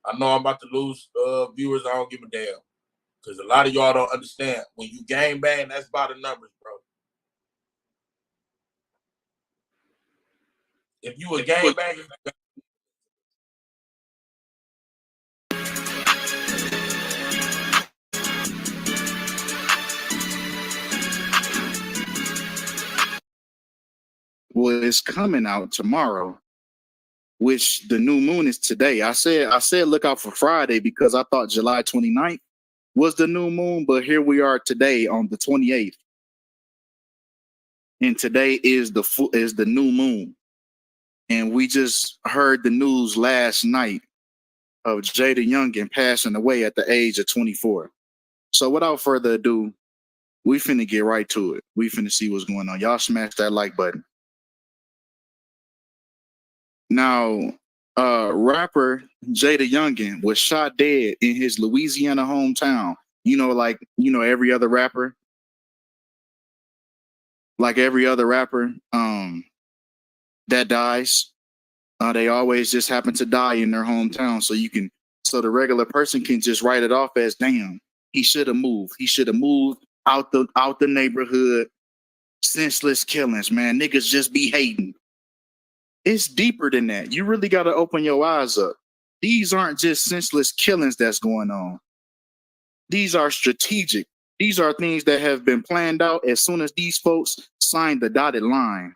Speaker 6: I know I'm about to lose viewers. I don't give a damn. Because a lot of y'all don't understand. When you gang bang, that's by the numbers, bro. If you a gang banger,
Speaker 8: well, it's coming out tomorrow, which the new moon is today. I said look out for Friday because I thought July 29th was the new moon, but here we are today on the 28th. And today is the new moon. And we just heard the news last night of Jada Youngin passing away at the age of 24. So without further ado, we finna get right to it. We finna see what's going on. Y'all smash that like button. Now, rapper Jada Youngin was shot dead in his Louisiana hometown Every other rapper, that dies, they always just happen to die in their hometown. So the regular person can just write it off as, damn, he should have moved. He should have moved out the neighborhood. Senseless killings, man. Niggas just be hating. It's deeper than that. You really got to open your eyes up. These aren't just senseless killings that's going on. These are strategic. These are things that have been planned out as soon as these folks signed the dotted line.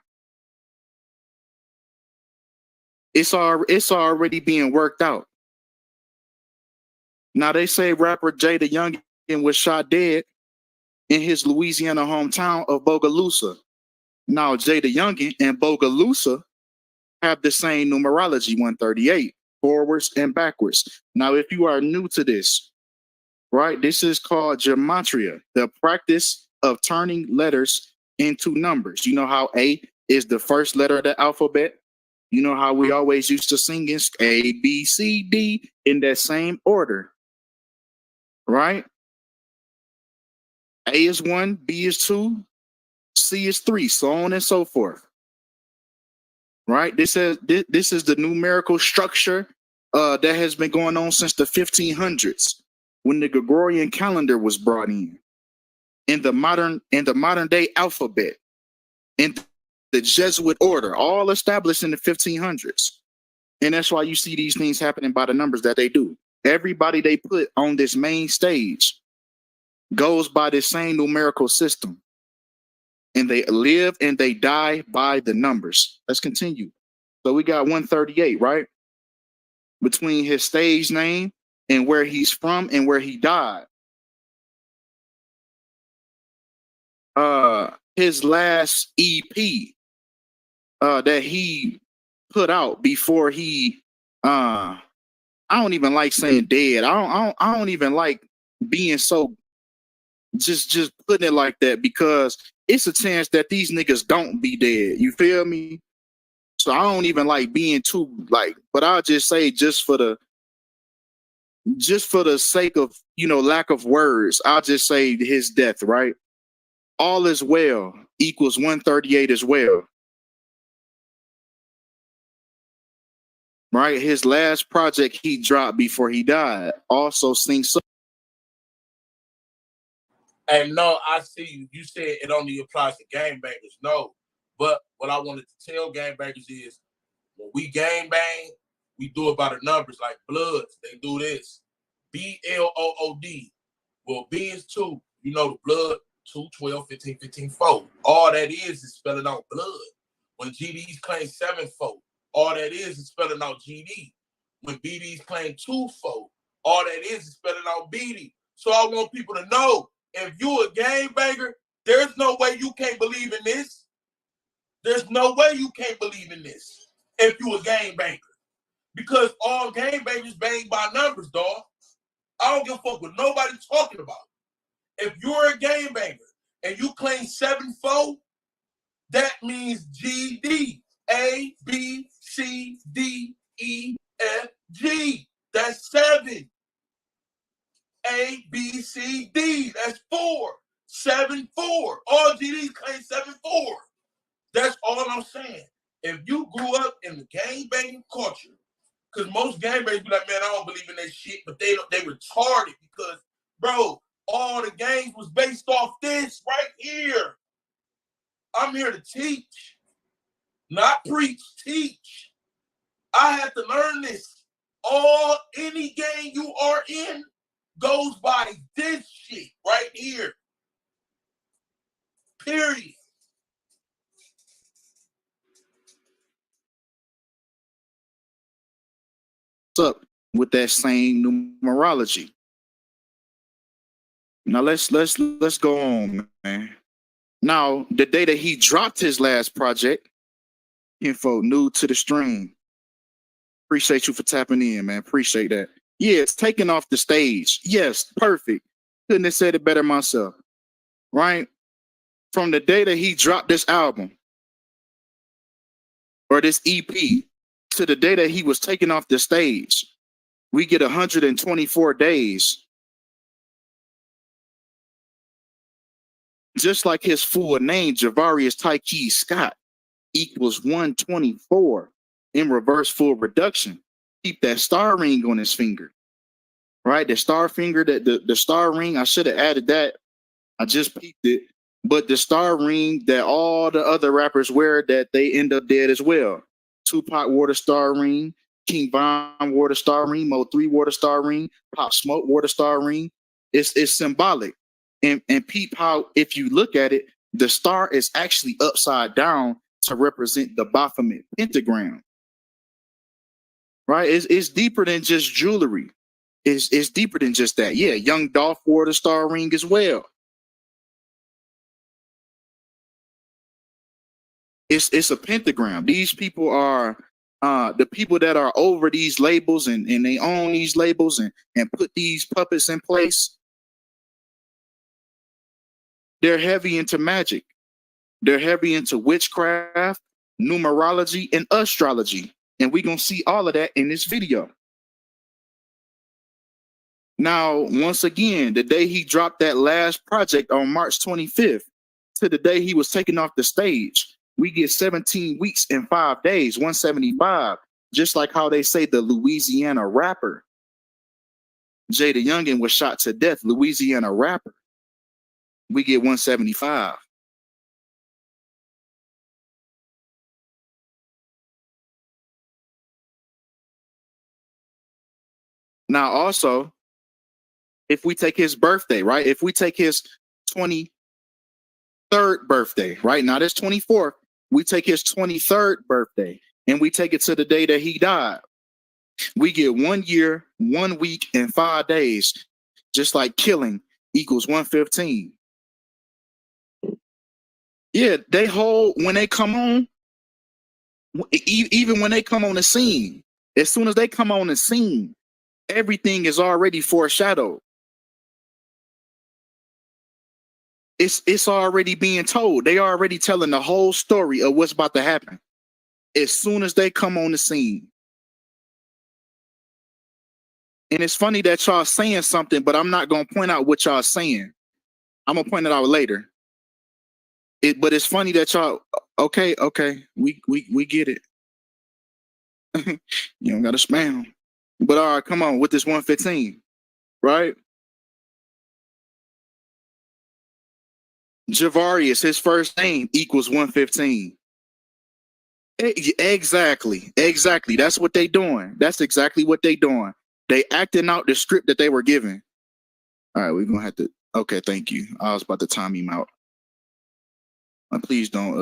Speaker 8: It's already being worked out. Now they say rapper Jay the Youngin was shot dead in his Louisiana hometown of Bogalusa. Now Jay the Youngin and Bogalusa have the same numerology, 138, forwards and backwards. Now, if you are new to this, right, this is called gematria, the practice of turning letters into numbers. You know how A is the first letter of the alphabet? You know how we always used to sing in A, B, C, D in that same order, right? A is 1, B is 2, C is 3, so on and so forth. Right? This is the numerical structure that has been going on since the 1500s, when the Gregorian calendar was brought in the modern day alphabet, in the Jesuit order, all established in the 1500s. And that's why you see these things happening by the numbers that they do. Everybody they put on this main stage goes by this same numerical system. And they live and they die by the numbers. Let's continue. So we got 138, right? Between his stage name and where he's from and where he died. His last EP that he put out before he I don't even like saying dead. I don't even like being so just putting it like that, because it's a chance that these niggas don't be dead. You feel me? So I don't even like being too but I'll just say, just for the sake of, lack of words, I'll just say his death, right? All is well equals 138 as well. Right? His last project he dropped before he died also sings.
Speaker 6: And no, I see you. You said it only applies to gangbangers. No. But what I wanted to tell gangbangers is, when we gangbang, we do it by the numbers, like Bloods. They do this. BLOOD. Well, B is 2. You know the blood, 2, 12, 15, 15, 4. All that is spelling out blood. When GDs claim 7-4, all that is spelling out GD. When BDs claim 2-4, all that is spelling out BD. So I want people to know, if you a gangbanger, there's no way you can't believe in this. There's no way you can't believe in this if you a gangbanger. Because all gangbangers bang by numbers, dog. I don't give a fuck what nobody's talking about. If you're a gangbanger and you claim 7-4, that means GD. A, B, C, D, E, F, G. That's 7. A, B, C, D. That's 4. 7, 4. All GDs claim 7-4. That's all I'm saying. If you grew up in the gangbanging culture, because most gangbangers be like, man, I don't believe in that shit, but they retarded, because, bro, all the gangs was based off this right here. I'm here to teach, not preach, teach. I had to learn this. Any gang you are in goes by this shit right here. Period.
Speaker 8: Up with that same numerology. Now let's go on, man. Now, the day that he dropped his last project, info new to the stream. Appreciate you for tapping in, man. Appreciate that. Yeah, it's taken off the stage. Yes, perfect. Couldn't have said it better myself. Right? From the day that he dropped this album or this EP to the day that he was taken off the stage, we get 124 days just like his full name, Javarius Tyke Scott, equals 124 in reverse full reduction. Keep that star ring on his finger, right? The star finger, the star ring, I should have added that. I just peeped it. But the star ring that all the other rappers wear, that they end up dead as well. Tupac wore the star ring, King Von wore the star ring, Mo 3 wore the star ring, Pop Smoke wore the star ring. It's symbolic. And peep how, if you look at it, the star is actually upside down to represent the Baphomet pentagram. Right? It's deeper than just jewelry. It's deeper than just that. Yeah, Young Dolph wore the star ring as well. It's a pentagram. These people are the people that are over these labels and they own these labels and put these puppets in place. They're heavy into magic. They're heavy into witchcraft, numerology, and astrology. And we're going to see all of that in this video. Now, once again, the day he dropped that last project on March 25th to the day he was taken off the stage, we get 17 weeks and 5 days, 175, just like how they say the Louisiana rapper. Jada Youngin was shot to death, Louisiana rapper. We get 175. Now, also, if we take his birthday, right? If we take his 23rd birthday, right? Not his 24th, we take his 23rd birthday and we take it to the day that he died. We get 1 year, 1 week, and 5 days, just like killing equals 115. Yeah, they hold when they come on, even when they come on the scene, as soon as they come on the scene, everything is already foreshadowed. It's already being told. They are already telling the whole story of what's about to happen as soon as they come on the scene. And it's funny that y'all saying something, but I'm not gonna point out what y'all saying. I'm gonna point it out later. But it's funny that y'all okay, we get it. You don't gotta spam. But all right, come on with this 115, right? Javarius, his first name equals 115. Exactly. That's what they doing. That's exactly what they doing. They acting out the script that they were given. All right, we're gonna have to. Okay, thank you. I was about to time him out. Please don't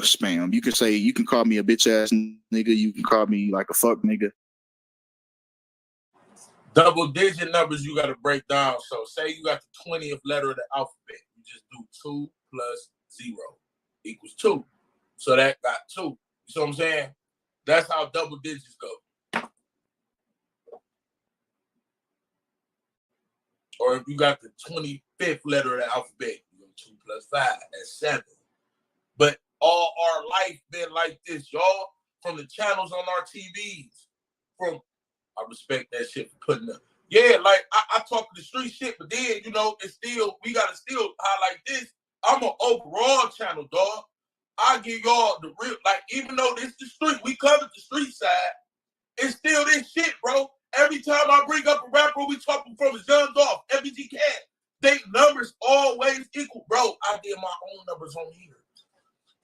Speaker 8: spam. You can call me a bitch ass nigga. You can call me like a fuck nigga.
Speaker 6: Double digit numbers you got to break down. So say you got the 20th letter of the alphabet. You just do 2 plus 0 equals 2. So that got 2. You see what I'm saying? That's how double digits go. Or if you got the 25th letter of the alphabet, you go 2 plus 5. That's 7. But all our life been like this, y'all. From the channels on our TVs. I respect that shit for putting up. Yeah, like I talk the street shit, but then it's still we gotta still highlight this. I'm an overall channel, dog. I give y'all the real, like, even though this the street, we covered the street side, it's still this shit, bro. Every time I bring up a rapper, we talking from his Young Dolph, FBG Cat. They numbers always equal, bro. I did my own numbers on here.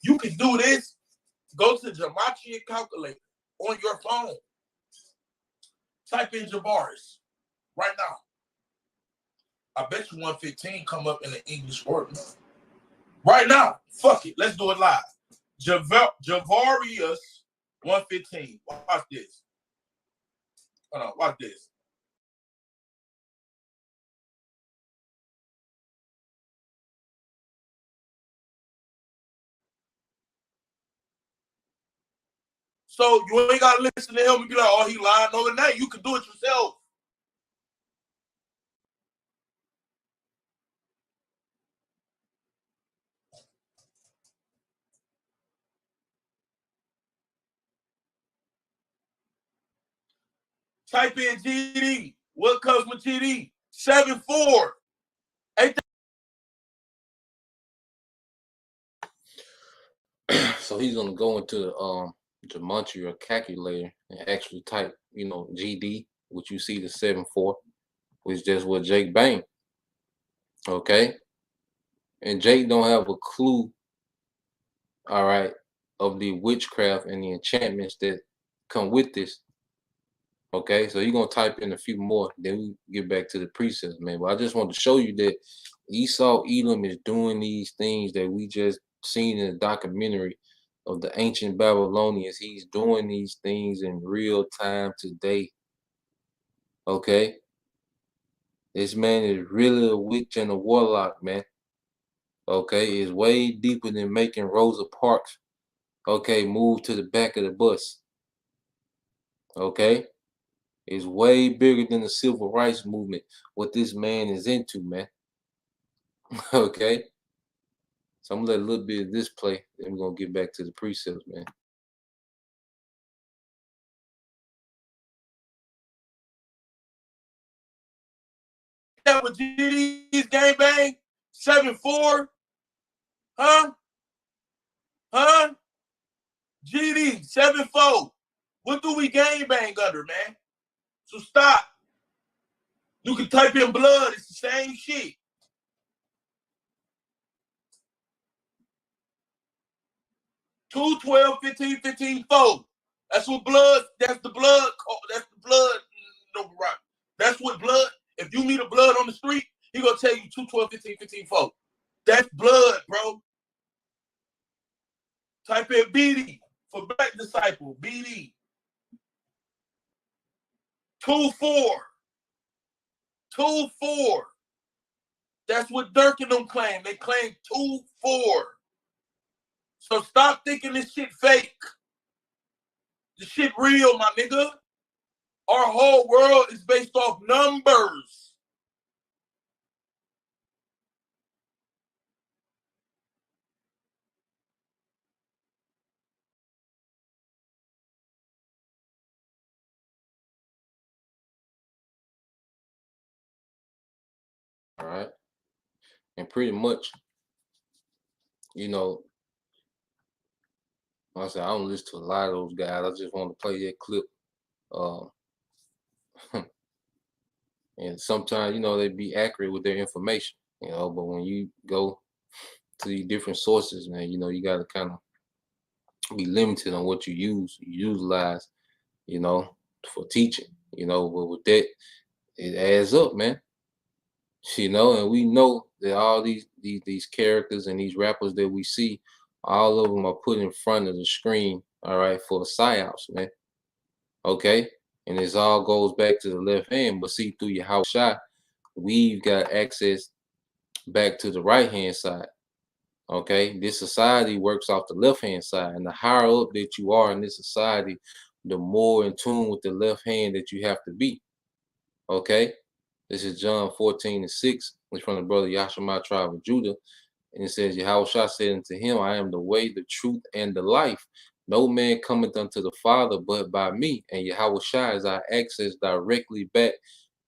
Speaker 6: You can do this. Go to Gematria calculator on your phone. Type in Javaris right now. I bet you 115 come up in the English word. Right now. Fuck it. Let's do it live. Javarius 115. Watch this. Hold on. Watch this. So you ain't got to listen to him and be like, oh, he lying over that. You can do it yourself. Type in GD. What comes with GD? 7-4. Ain't that
Speaker 3: So he's gonna go into the gematria calculator and actually type, you know, GD, which you see the 7-4, which is just what Jake banged. Okay. And Jake don't have a clue, all right, of the witchcraft and the enchantments that come with this. Okay, so you're gonna type in a few more, then we get back to the precepts, man. But I just want to show you that Esau Edom is doing these things that we just seen in the documentary of the ancient Babylonians. He's doing these things in real time today. Okay, this man is really a witch and a warlock, man. Okay, it's way deeper than making Rosa Parks, okay, move to the back of the bus. Okay, it's way bigger than the civil rights movement. What this man is into, man. Okay, so I'm gonna let a little bit of this play, then we're gonna get back to the precepts, man.
Speaker 6: That was GD's game bang 7-4, huh? GD 7-4. What do we game bang under, man? So stop. You can type in blood, it's the same shit. Two, 12, 15, 15, 4. That's what blood, that's the blood, that's the blood. No, right. That's what blood, if you meet a blood on the street, he gonna tell you 2, 12, 15, 15, 4. That's blood, bro. Type in BD for Black Disciple, BD. 2-4. 2-4. That's what Dirk and them claim. They claim 2-4. So stop thinking this shit fake. This shit real, my nigga. Our whole world is based off numbers.
Speaker 3: All right, and pretty much, you know, like I said, I don't listen to a lot of those guys. I just want to play that clip. And sometimes, you know, they be accurate with their information, you know, but when you go to these different sources, man, you know, you got to kind of be limited on what you utilize, you know, for teaching, you know, but with that, it adds up, man. You know, and we know that all these characters and these rappers that we see, all of them are put in front of the screen, all right, for the psyops, man. Okay, and this all goes back to the left hand, but see, through your house shot, we've got access back to the right hand side. Okay, this society works off the left hand side, and the higher up that you are in this society, the more in tune with the left hand that you have to be. Okay, this is John 14:6. It's from the brother Yashima tribe of Judah. And it says, Yahushua said unto him, I am the way, the truth, and the life. No man cometh unto the Father but by me. And Yahushua is our access directly back,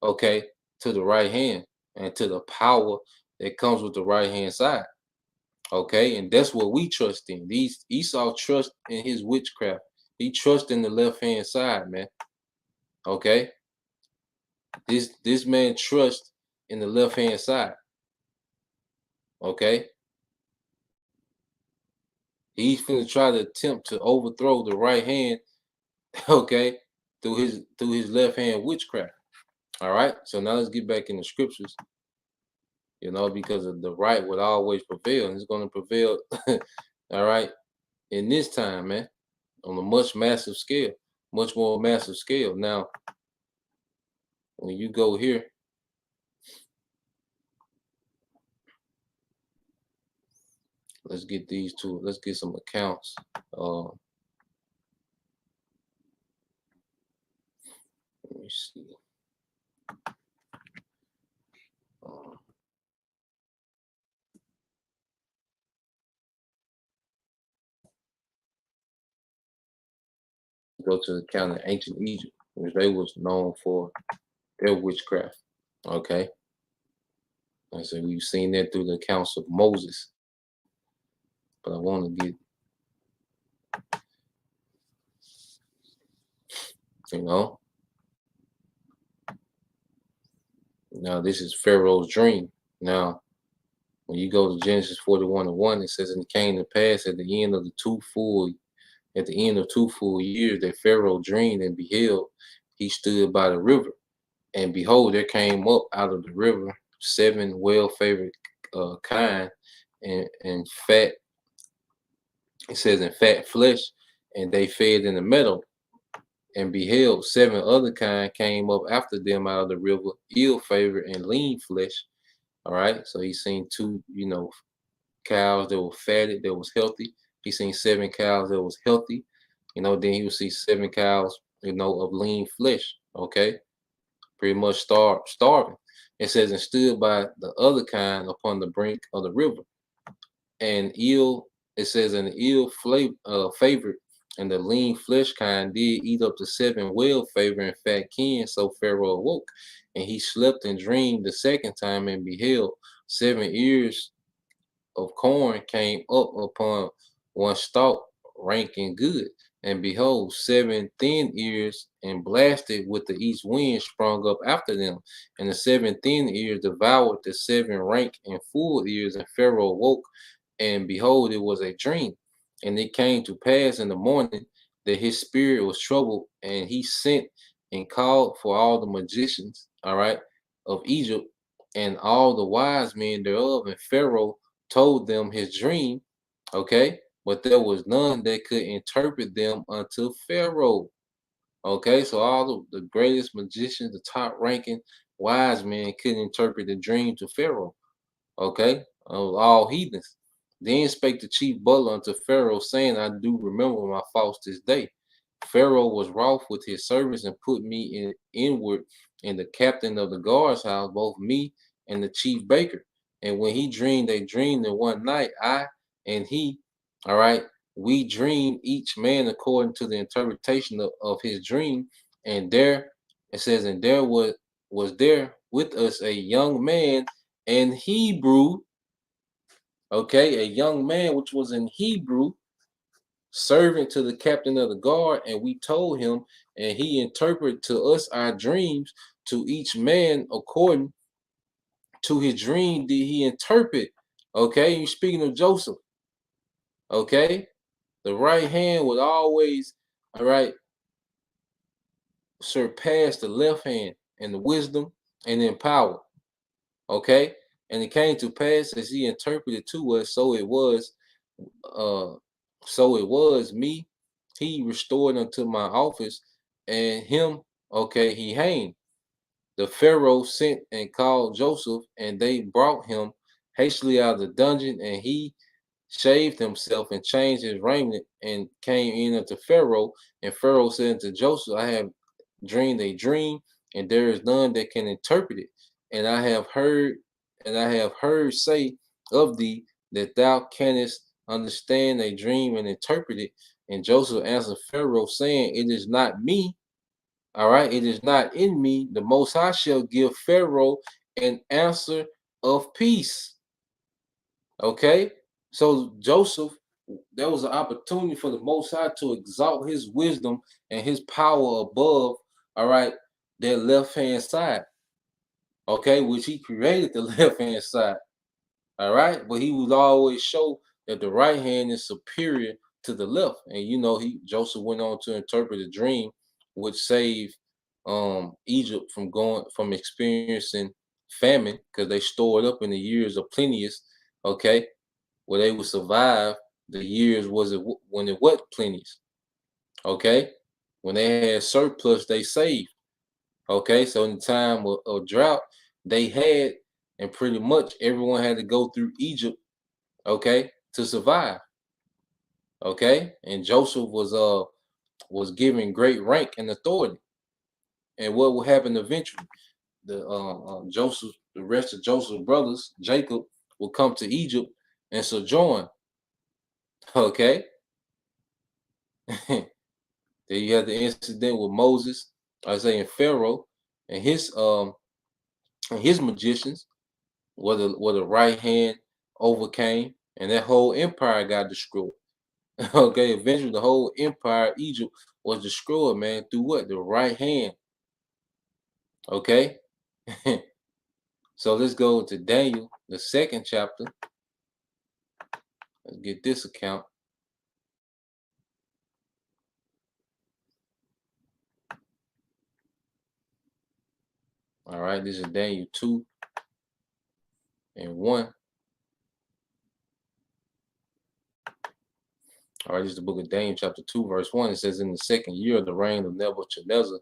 Speaker 3: okay, to the right hand and to the power that comes with the right hand side. Okay, and that's what we trust in. Esau trust in his witchcraft. He trusts in the left hand side, man. Okay. This man trusts in the left hand side. Okay. He's gonna try to attempt to overthrow the right hand, okay, through his left hand witchcraft. All right. So now let's get back in the scriptures, you know, because of the right would always prevail, and it's gonna prevail, all right, in this time, man, on a much more massive scale. Now, when you go here, let's get these two, let's get some accounts. Let me see. Go to the account of ancient Egypt, which they was known for their witchcraft. Okay. And so we've seen that through the accounts of Moses. But I want to get You know. Now this is Pharaoh's dream. Now, when you go to Genesis 41:1, it says, "And it came to pass at the end of 2 full years that Pharaoh dreamed and beheld, he stood by the river. And behold, there came up out of the river 7 well-favored kine and fat." It says, "in fat flesh, and they fed in the meadow. And beheld, 7 other kind came up after them out of the river, ill-favored and lean flesh." All right. So he's seen 2, cows that were fatted, that was healthy. He seen 7 cows that was healthy. Then he would see 7 cows, of lean flesh. Okay. Pretty much starving. It says, "and stood by the other kind upon the brink of the river. And ill, it says, an ill favored and the lean flesh kind did eat up the 7 well favored and fat kin. So Pharaoh awoke, and he slept and dreamed the second time, and beheld, 7 ears of corn came up upon one stalk, rank and good. And behold, 7 thin ears and blasted with the east wind sprung up after them. And the 7 thin ears devoured the 7 rank and full ears. And Pharaoh awoke, and behold, it was a dream. And it came to pass in the morning that his spirit was troubled, and he sent and called for all the magicians, all right, of Egypt, and all the wise men thereof. And Pharaoh told them his dream, okay, but there was none that could interpret them unto Pharaoh. Okay, so all the greatest magicians, the top ranking wise men couldn't interpret the dream to Pharaoh. Okay, of all heathens. Then spake the chief butler unto Pharaoh, saying, I do remember my faults this day. Pharaoh was wroth with his servants and put me inward in the captain of the guard's house, both me and the chief baker. And when he dreamed, they dreamed in one night, I and he, all right, we dreamed each man according to the interpretation of his dream. And there, it says, and there was there with us a young man, an Hebrew, okay, a young man which was in Hebrew, servant to the captain of the guard, and we told him, and he interpreted to us our dreams. To each man according to his dream did he interpret. Okay, you speaking of Joseph. Okay, the right hand would always, all right, surpass the left hand in the wisdom and in power. Okay, and it came to pass as he interpreted to us, uh, so it was me. He restored unto my office, and him, okay, he hanged. The Pharaoh sent and called Joseph, and they brought him hastily out of the dungeon, and he shaved himself and changed his raiment and came in unto Pharaoh. And Pharaoh said unto Joseph, I have dreamed a dream, and there is none that can interpret it. And I have heard say of thee that thou canst understand a dream and interpret it. And Joseph answered Pharaoh, saying, It is not me. All right, it is not in me. The Most High shall give Pharaoh an answer of peace. Okay, so Joseph, there was an opportunity for the Most High to exalt his wisdom and his power above, all right, their left hand side. Okay, which he created the left hand side. All right, but he would always show that the right hand is superior to the left. And Joseph went on to interpret a dream which saved Egypt from experiencing famine, because they stored up in the years of plenteous, okay, where they would survive the years when it was plenteous. Okay, when they had surplus, they saved. Okay, so in the time of drought, they had, and pretty much everyone had to go through Egypt, okay, to survive. Okay, and Joseph was given great rank and authority. And what will happen eventually? The rest of Joseph's brothers, Jacob, will come to Egypt and sojourn. Okay. Then you have the incident with Moses, Isaiah, and Pharaoh, and his magicians, where the right hand overcame, and that whole empire got destroyed. Okay, eventually the whole empire of Egypt was destroyed, man, through what? The right hand. Okay. So let's go to Daniel, the 2nd chapter. Let's get this account. All right, this is Daniel 2 and 1. All right, this is the book of Daniel, chapter 2, verse 1. It says, in the 2nd year of the reign of Nebuchadnezzar,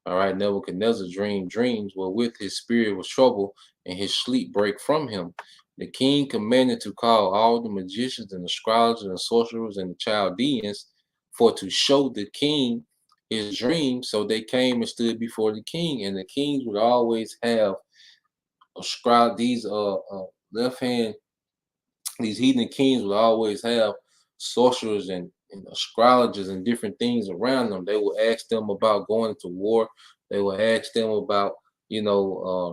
Speaker 3: all right, Nebuchadnezzar dreamed dreams wherewith his spirit was troubled, and his sleep brake from him. The king commanded to call all the magicians and astrologers and sorcerers and the Chaldeans for to show the king his dream. So they came and stood before the king, and the kings would always have these left hand, these heathen kings would always have sorcerers and astrologers and different things around them. They would ask them about going to war. They would ask them about,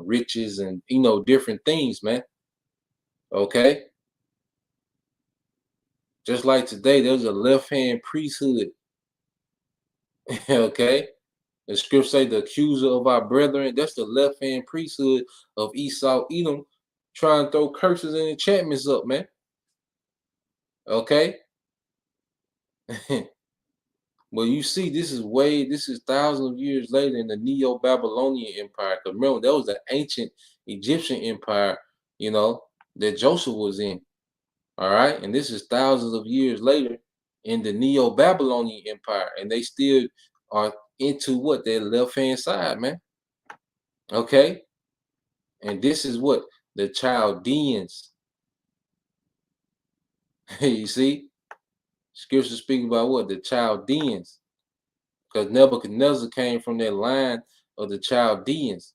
Speaker 3: riches and, different things, man. Okay. Just like today, there's a left-hand priesthood. Okay. The scripture say the accuser of our brethren, that's the left-hand priesthood of Esau, Edom, trying to throw curses and enchantments up, man. Okay. Well, you see, this is thousands of years later in the Neo-Babylonian Empire. Because remember, that was the ancient Egyptian empire, that Joseph was in. All right. And this is thousands of years later in the Neo-Babylonian Empire. And they still are into what? Their left-hand side, man. Okay. And this is what? The Chaldeans. You see? Scripture speaking about what? The Chaldeans. Because Nebuchadnezzar came from that line of the Chaldeans,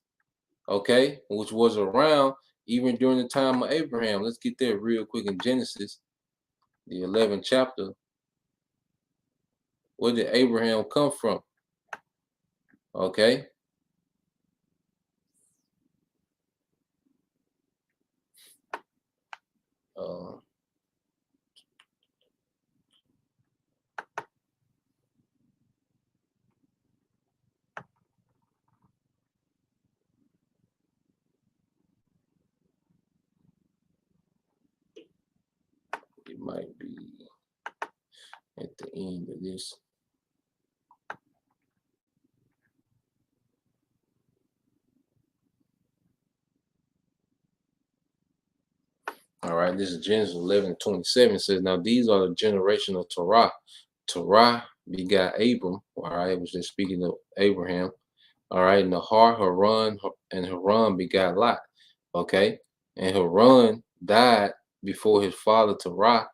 Speaker 3: okay, which was around even during the time of Abraham. Let's get there real quick in Genesis, the 11th chapter. Where did Abraham come from? Okay. It might be at the end of this. All right, this is Genesis 11:27. It says, now these are the generation of Terah. Terah begot Abram. All right, it was just speaking of Abraham. All right, Nahar, Haran, and Haran begot Lot. Okay, and Haran died before his father Terah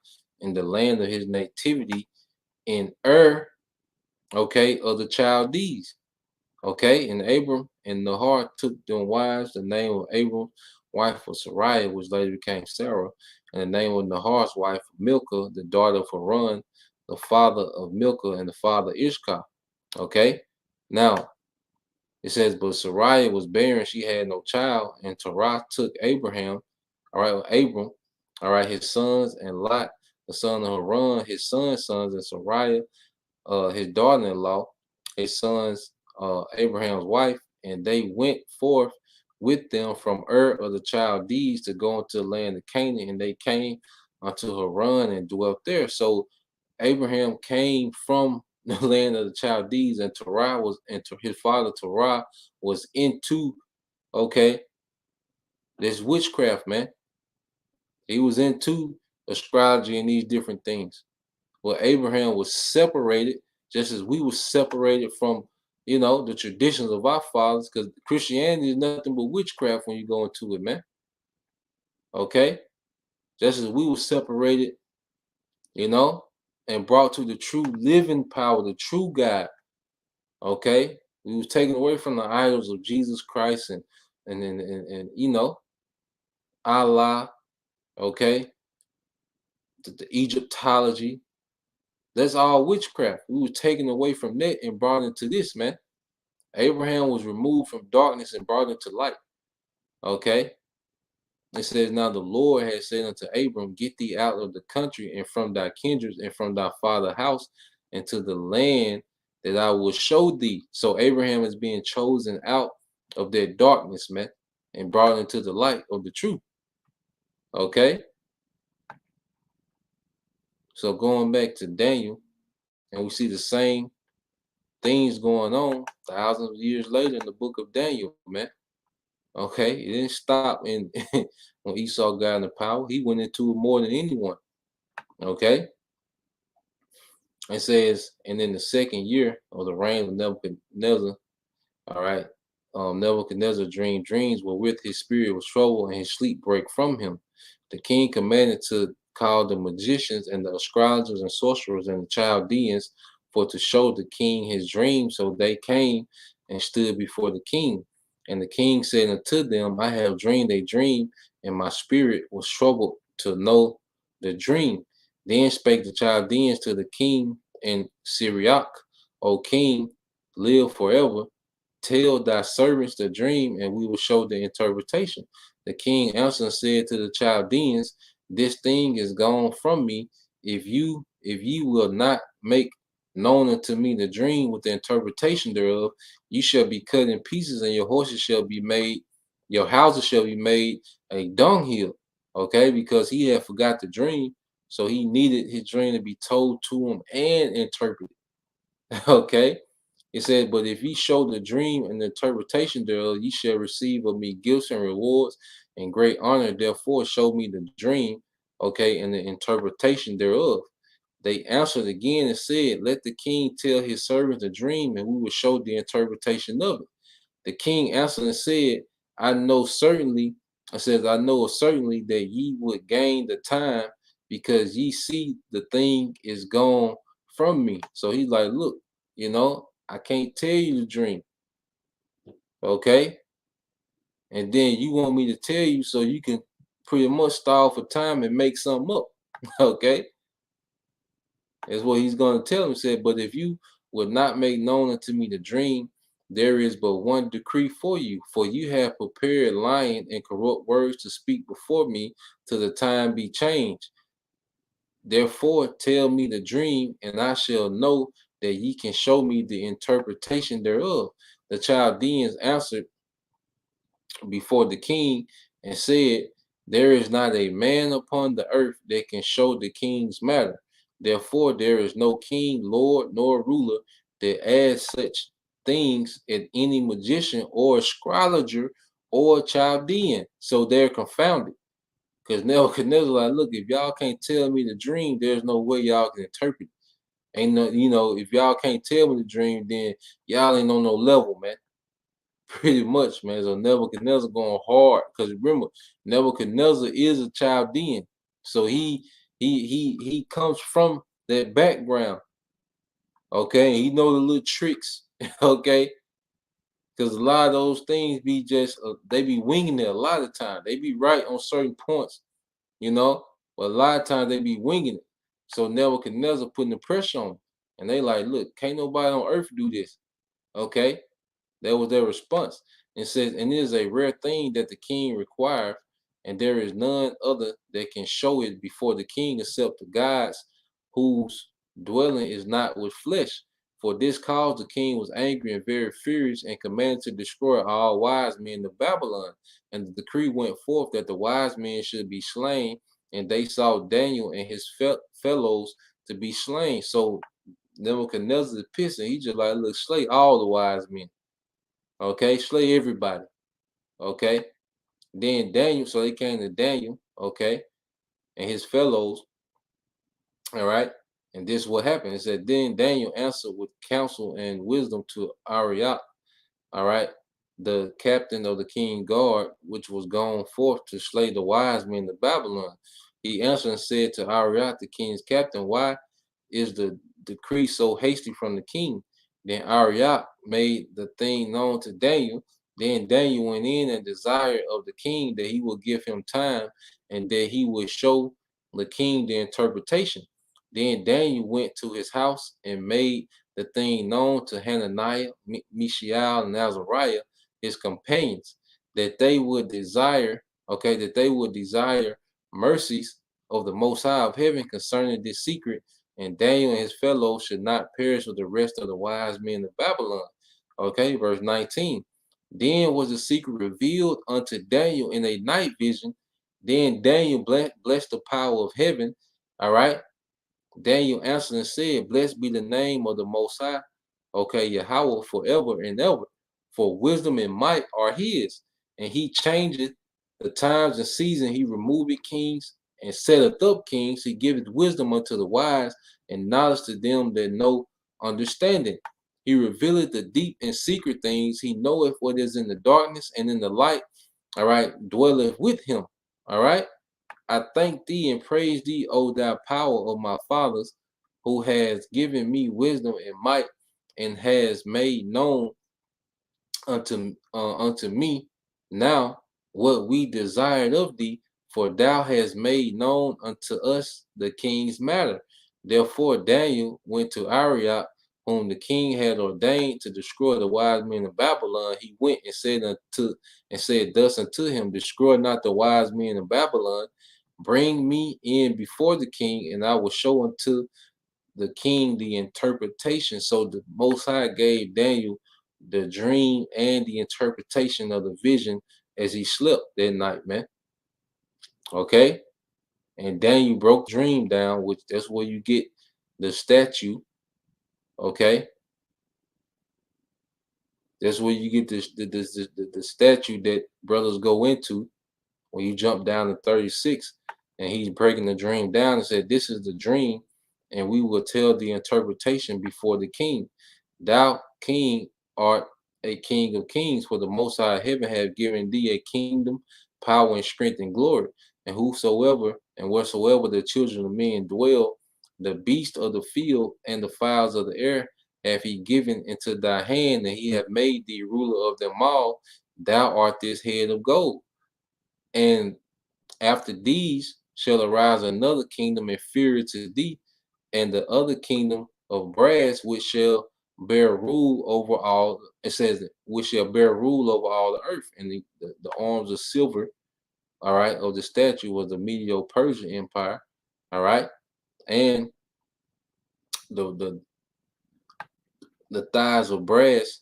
Speaker 3: in the land of his nativity in okay, of the Chaldees. Okay, and Abram and Nahar took them wives. The name of Abram's wife was Sarai, which later became Sarah, and the name of Nahar's wife, Milcah, the daughter of Haran, the father of Milcah and the father of Ishkar. Okay, now it says, but Sarai was barren, she had no child, and Terah took Abraham, all right, Abram, all right, his sons, and Lot, the son of Haran, his son's sons, and Sarai, his daughter-in-law, his sons, Abraham's wife, and they went forth with them from of the Chaldees to go into the land of Canaan, and they came unto Haran and dwelt there. So Abraham came from the land of the Chaldees, and Terah was, and his father Terah was into, okay, this witchcraft, man. He was into astrology and these different things. Well, Abraham was separated, just as we were separated from, the traditions of our fathers, because Christianity is nothing but witchcraft when you go into it, man. Okay? Just as we were separated, and brought to the true living power, the true God. Okay? We was taken away from the idols of Jesus Christ and Allah, okay? The Egyptology. That's all witchcraft. We were taken away from that and brought into this, man. Abraham was removed from darkness and brought into light. Okay? It says, now the Lord has said unto Abram, get thee out of the country and from thy kindreds and from thy father's house into the land that I will show thee. So Abraham is being chosen out of that darkness, man, and brought into the light of the truth. Okay. So going back to Daniel, and we see the same things going on thousands of years later in the book of Daniel, man. Okay, it didn't stop in when Esau got into power. He went into it more than anyone. Okay, it says, and in the second year of the reign of Nebuchadnezzar, all right, Nebuchadnezzar dreamed dreams wherewith his spirit was troubled and his sleep brake from him. The king commanded to call the magicians and the astrologers and sorcerers and the Chaldeans for to show the king his dream. So they came and stood before the king. And the king said unto them, I have dreamed a dream, and my spirit was troubled to know the dream. Then spake the Chaldeans to the king in Syriac, O king, live forever. Tell thy servants the dream, and we will show the interpretation. The king answered and said to the Chaldeans, this thing is gone from me. If ye will not make known unto me the dream with the interpretation thereof, you shall be cut in pieces, and your horses shall be made, your houses shall be made a dunghill. Okay, because he had forgot the dream, so he needed his dream to be told to him and interpreted. Okay. It said, but if ye show the dream and the interpretation thereof, ye shall receive of me gifts and rewards and great honor. Therefore, show me the dream, okay, and the interpretation thereof. They answered again and said, let the king tell his servants the dream, and we will show the interpretation of it. The king answered and said, I know certainly that ye would gain the time, because ye see the thing is gone from me. So he's like, look, I can't tell you the dream. Okay. And then you want me to tell you so you can pretty much stall for time and make something up. Okay. That's what he's going to tell him. He said, but if you would not make known unto me the dream, there is but one decree for you have prepared lying and corrupt words to speak before me till the time be changed. Therefore, tell me the dream, and I shall know that ye can show me the interpretation thereof. The Chaldeans answered before the king and said, there is not a man upon the earth that can show the king's matter. Therefore, there is no king, lord, nor ruler that adds such things as any magician or astrologer or Chaldean. So they're confounded. Because Nebuchadnezzar, like, look, if y'all can't tell me the dream, there's no way y'all can interpret it. Ain't no, if y'all can't tell me the dream, then y'all ain't on no level, man. Pretty much, man. So Nebuchadnezzar going hard. Because remember, Nebuchadnezzar is a Chaldean. So he comes from that background. Okay, he know the little tricks. Okay. Because a lot of those things be just, they be winging it a lot of times. They be right on certain points. But a lot of times they be winging it. So Nebuchadnezzar putting the pressure on them. And they like, look, can't nobody on earth do this. Okay? That was their response. It says, and it is a rare thing that the king requires, and there is none other that can show it before the king except the gods whose dwelling is not with flesh. For this cause the king was angry and very furious, and commanded to destroy all wise men of Babylon. And the decree went forth that the wise men should be slain, and they saw Daniel and his fellows to be slain. So Nebuchadnezzar is pissed, and he just like, look, slay all the wise men. Okay, slay everybody. Okay. Then Daniel, so they came to Daniel, okay, and his fellows. All right. And this is what happened. It said, then Daniel answered with counsel and wisdom to Arioch, all right, the captain of the king's guard, which was gone forth to slay the wise men of Babylon. He answered and said to Arioch, the king's captain, why is the decree so hasty from the king? Then Arioch made the thing known to Daniel. Then Daniel went in and desired of the king that he would give him time, and that he would show the king the interpretation. Then Daniel went to his house and made the thing known to Hananiah, Mishael, and Azariah, his companions, that they would desire okay, that they would desire mercies of the Most High of heaven concerning this secret, and Daniel and his fellows should not perish with the rest of the wise men of Babylon. Okay, verse 19. Then was the secret revealed unto Daniel in a night vision. Then Daniel blessed the power of heaven. All right. Daniel answered and said, Blessed be the name of the Most High, okay, Yahweh forever and ever. For wisdom and might are his, and he changeth the times and season. He removeth kings and setteth up kings. He giveth wisdom unto the wise and knowledge to them that know understanding. He revealeth the deep and secret things. He knoweth what is in the darkness, and in the light, all right, dwelleth with him. All right. I thank thee and praise thee, O thou power of my fathers, who has given me wisdom and might, and has made known unto me now what we desired of thee, for thou hast made known unto us the king's matter. Therefore Daniel went to Arioch, whom the king had ordained to destroy the wise men of Babylon. He went and said thus unto him, Destroy not the wise men of Babylon. Bring me in before the king, and I will show unto the king the interpretation. So the Most High gave Daniel the dream and the interpretation of the vision as he slept that night, man. Okay? And Daniel broke the dream down, which that's where you get the statue. Okay? That's where you get the statue that brothers go into when you jump down to 36, and he's breaking the dream down and said, This is the dream, and we will tell the interpretation before the king. Thou, king, art a king of kings, for the Most High heaven have given thee a kingdom, power, and strength and glory. And whosoever and wheresoever the children of men dwell, the beast of the field and the fowls of the air hath he given into thy hand, and he hath made thee ruler of them all. Thou art this head of gold. And after these shall arise another kingdom inferior to thee, and the other kingdom of brass, which shall bear rule over all. It says, which shall bear rule over all the earth. And the arms of silver, all right, of the statue was the Medo-Persian Empire, all right, and the the thighs of brass,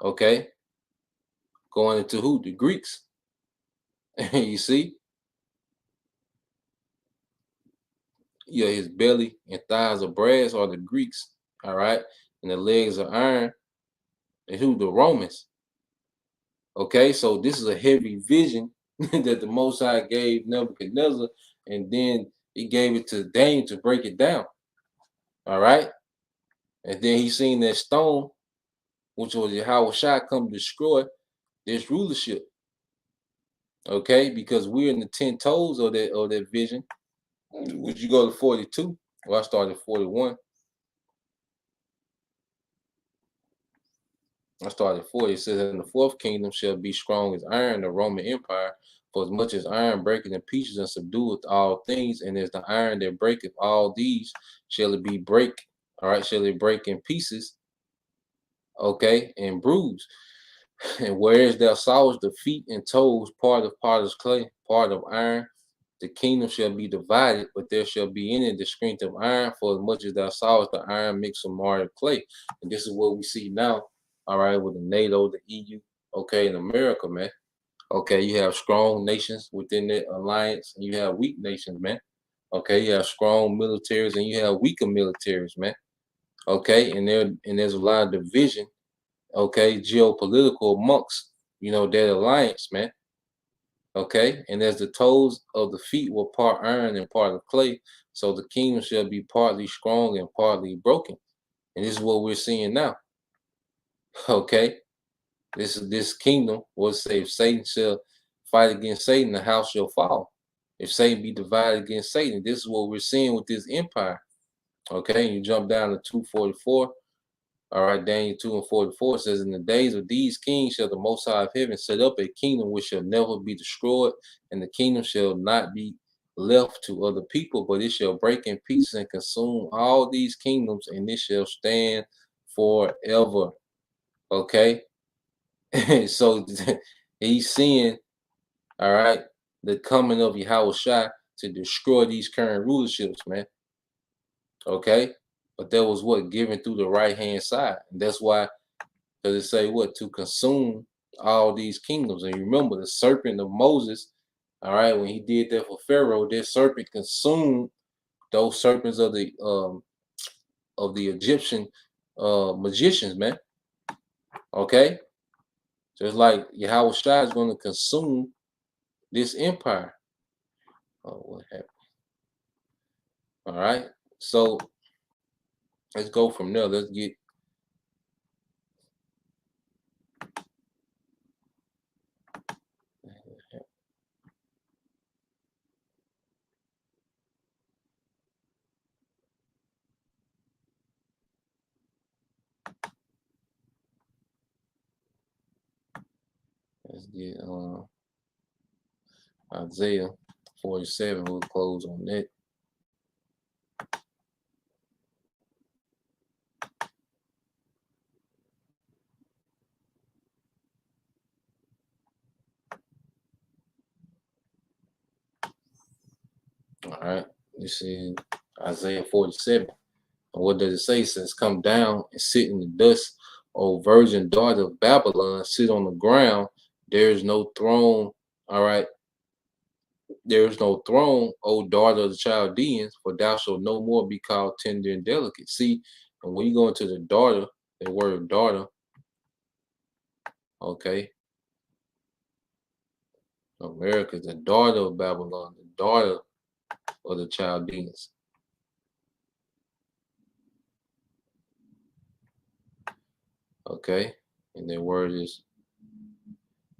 Speaker 3: okay, going into who? The Greeks. You see, yeah, his belly and thighs of brass are the Greeks, all right, and the legs of iron and who? The Romans. Okay, so this is a heavy vision that the Most High gave Nebuchadnezzar, and then he gave it to Daniel to break it down. All right, and then he seen that stone, which was Yahweh Shai, come destroy this rulership. Okay, because we're in the 10 toes of that vision. Would you go to 42? Well, I started 41. I started 40. It says, And the fourth kingdom shall be strong as iron, the Roman Empire. For as much as iron breaketh in pieces and subdueth all things, and as the iron that breaketh all these, shall it be break. All right, shall it break in pieces, okay, and bruise. And whereas thou sawest the feet and toes, part of potter's clay, part of iron, the kingdom shall be divided, but there shall be in it the strength of iron, for as much as thou sawest the iron mixed with marred clay. And this is what we see now, all right, with the NATO, the EU, okay, in America, man. Okay, you have strong nations within the alliance, and you have weak nations, man. Okay, you have strong militaries and you have weaker militaries, man. Okay, and there's a lot of division, okay, geopolitical amongst, that alliance, man. Okay, and as the toes of the feet were part iron and part of clay, so the kingdom shall be partly strong and partly broken. And this is what we're seeing now. Okay, this kingdom was say, if Satan shall fight against Satan, the house shall fall. If Satan be divided against Satan, this is what we're seeing with this empire. Okay, you jump down to 244. All right, Daniel 2 and 44 says, In the days of these kings shall the Most High of heaven set up a kingdom which shall never be destroyed, and the kingdom shall not be left to other people, but it shall break in pieces and consume all these kingdoms, and it shall stand forever. Okay, so he's seeing All right, the coming of Yahushua to destroy these current rulerships, man. Okay, but that was what given through the right hand side, and that's why, because it say what to consume all these kingdoms. And you remember the serpent of Moses. All right, when he did that for Pharaoh, that serpent consumed those serpents of the Egyptian magicians, man. Okay, just like Yahweh Shai is going to consume this empire. Oh, what happened? All right, so let's go from there. Let's get Isaiah 47. We'll close on that. All right, this is Isaiah 47. And what does it say? It says, "Come down and sit in the dust, O virgin daughter of Babylon, sit on the ground. There is no throne." All right, there is no throne, O daughter of the Chaldeans, for thou shalt no more be called tender and delicate. See, and when you go into the daughter, the word daughter, okay, America is the daughter of Babylon, the daughter of the Chaldeans. Okay, and their word is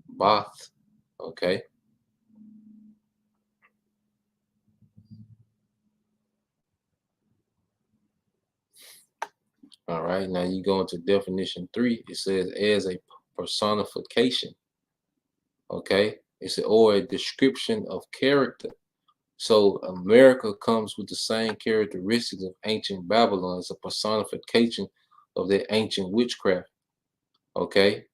Speaker 3: Bath. Okay. All right, now you go into definition 3. It says as a personification. Okay, it's or a description of character. So America comes with the same characteristics of ancient Babylon. It's a personification of that ancient witchcraft. Okay,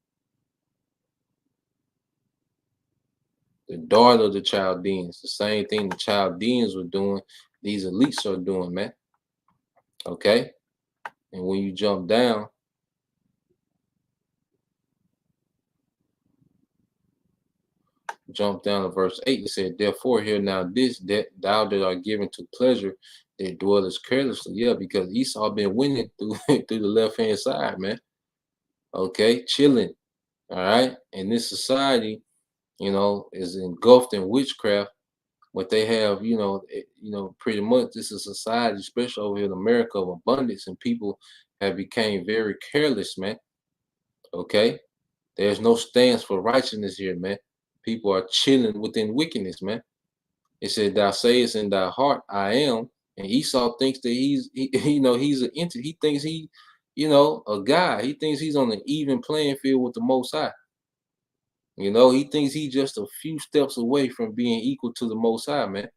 Speaker 3: the daughter of the Chaldeans, the same thing the Chaldeans were doing, these elites are doing, man. Okay, and when you jump down, to verse 8, it said, "Therefore hear now this, that thou that are given to pleasure, that dwellest carelessly." Yeah, because Esau been winning through through the left hand side, man. Okay, chilling. All right, and this society, is engulfed in witchcraft. But they have, pretty much this is a society, especially over here in America, of abundance, and people have became very careless, man. Okay, there's no stance for righteousness here, man. People are chilling within wickedness, man. It said, "Thou sayest in thy heart, I am." And Esau thinks that he's an entity. He thinks a guy. He thinks he's on an even playing field with the Most High. He thinks he's just a few steps away from being equal to the Most High, man.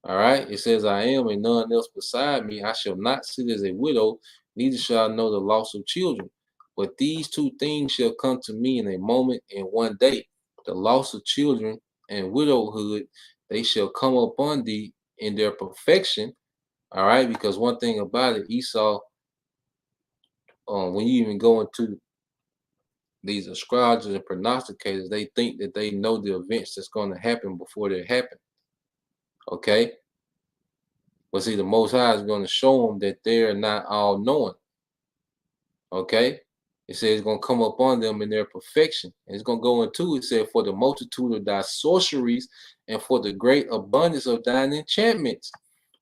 Speaker 3: All right. It says, "I am, and none else beside me. I shall not sit as a widow, neither shall I know the loss of children. But these two things shall come to me in a moment, in one day: the loss of children and widowhood. They shall come upon thee in their perfection." All right. Because one thing about it, Esau, when you even go into these astrologers and prognosticators, they think that they know the events that's going to happen before they happen. Okay. But see, the Most High is going to show them that they're not all knowing. Okay. It says it's going to come upon them in their perfection. And it's going to go into, it said, "For the multitude of thy sorceries and for the great abundance of thine enchantments.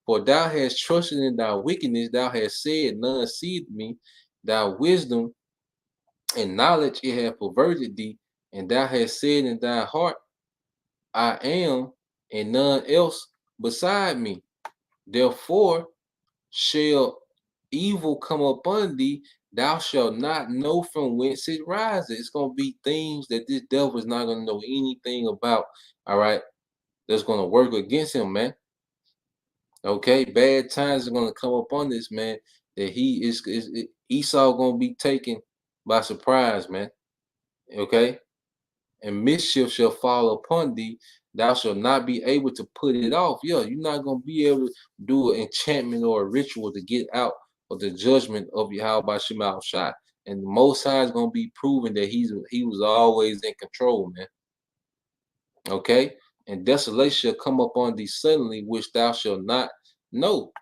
Speaker 3: For thou hast trusted in thy wickedness. Thou hast said, none seeth me. Thy wisdom and knowledge it hath perverted thee. And thou hast said in thy heart, I am, and none else beside me. Therefore shall evil come upon thee, thou shalt not know from whence it rises." It's going to be things that this devil is not going to know anything about. All right, that's going to work against him, man. Okay, bad times are going to come upon this man that he is Esau going to be taken by surprise, man. Okay, and mischief shall fall upon thee. Thou shalt not be able to put it off. Yeah, you're not going to be able to do an enchantment or a ritual to get out of the judgment of Yahweh Shema Shai. And the Most High is going to be proven that he was always in control, man. Okay? And desolation shall come upon thee suddenly, which thou shalt not know.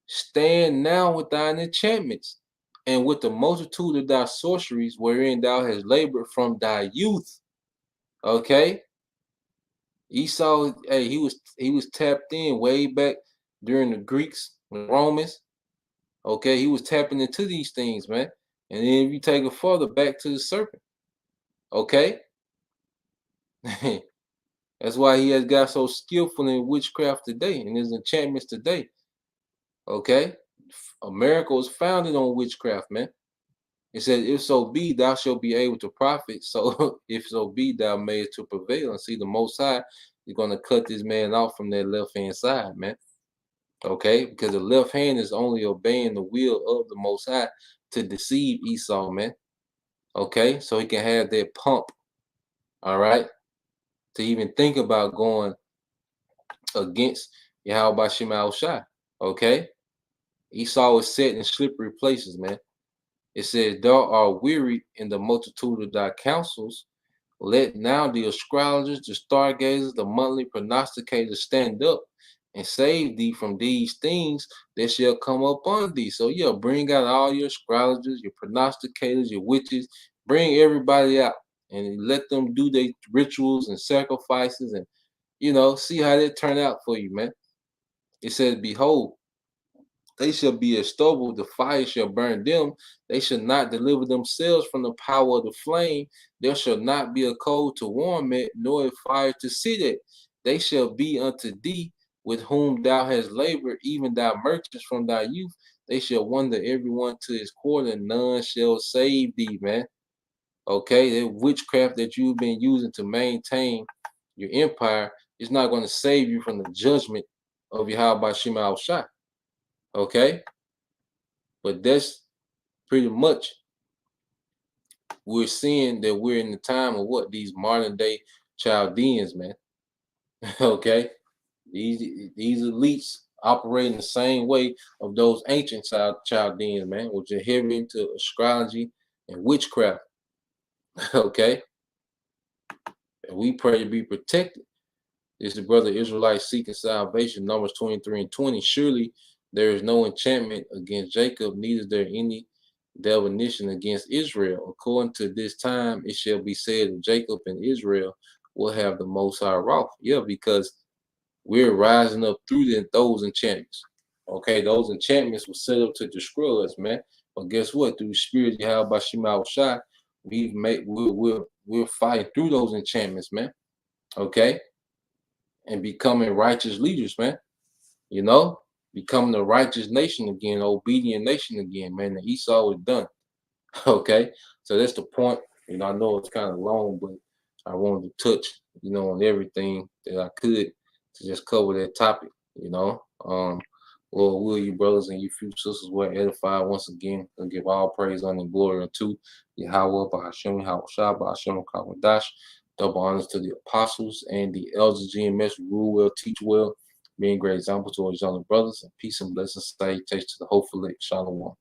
Speaker 3: Stand now with thine enchantments, and with the multitude of thy sorceries, wherein thou hast labored from thy youth. Okay? Esau, hey, he was tapped in way back during the Greeks, the Romans. Okay, he was tapping into these things, man. And then if you take it further back to the serpent, okay? That's why he has got so skillful in witchcraft today and his enchantments today. Okay? America was founded on witchcraft, man. It says, if so be, thou shalt be able to profit. So if so be, thou mayest to prevail. And see, the Most High is going to cut this man off from that left-hand side, man. Okay? Because the left hand is only obeying the will of the Most High to deceive Esau, man. Okay? So he can have that pump, all right? To even think about going against Yahweh Shema Shai. Okay? Esau is set in slippery places, man. It says, thou art weary in the multitude of thy counsels. Let now the astrologers, the stargazers, the monthly prognosticators stand up and save thee from these things that shall come upon thee. So yeah, bring out all your astrologers, your prognosticators, your witches, bring everybody out and let them do their rituals and sacrifices and, you know, see how they turn out for you, man. It says, behold, they shall be as stubble, the fire shall burn them. They shall not deliver themselves from the power of the flame. There shall not be a coal to warm it, nor a fire to sit it. They shall be unto thee with whom thou hast labored, even thy merchants from thy youth. They shall wander everyone to his quarter, and none shall save thee, man. Okay, that witchcraft that you've been using to maintain your empire is not going to save you from the judgment of Yahweh Shema Shai. Okay, but that's pretty much, we're seeing that we're in the time of what, these modern day Chaldeans, man. Okay, these elites operate in the same way of those ancient Chaldeans, man, which are heavy into astrology and witchcraft. Okay, and we pray to be protected. It's the brother Israelites seeking salvation, Numbers 23 and 20. Surely there is no enchantment against Jacob, neither is there any divination against Israel. According to this time, it shall be said of Jacob and Israel will have the Most High wrath. Yeah, because we're rising up through those enchantments. Okay, those enchantments were set up to destroy us, man. But guess what? Through the spirit of Yahweh Shema Shai, we're fighting through those enchantments, man. Okay, and becoming righteous leaders, man. You know, becoming a righteous nation again, obedient nation again, man. The Esau is done. Okay, so that's the point. You know, I know it's kind of long, but I wanted to touch, you know, on everything that I could to just cover that topic. You know, Lord, will you brothers and you few sisters were edified once again, and give all praise, honor, and glory unto Yahweh, Bahashem, Yahushua, Bahashem, Kakwadash. Double honors to the apostles and the elders, GMS, who rule well, teach well, being great examples to all his younger brothers, and peace and blessings, salutations to the hopeful elect. Shalom.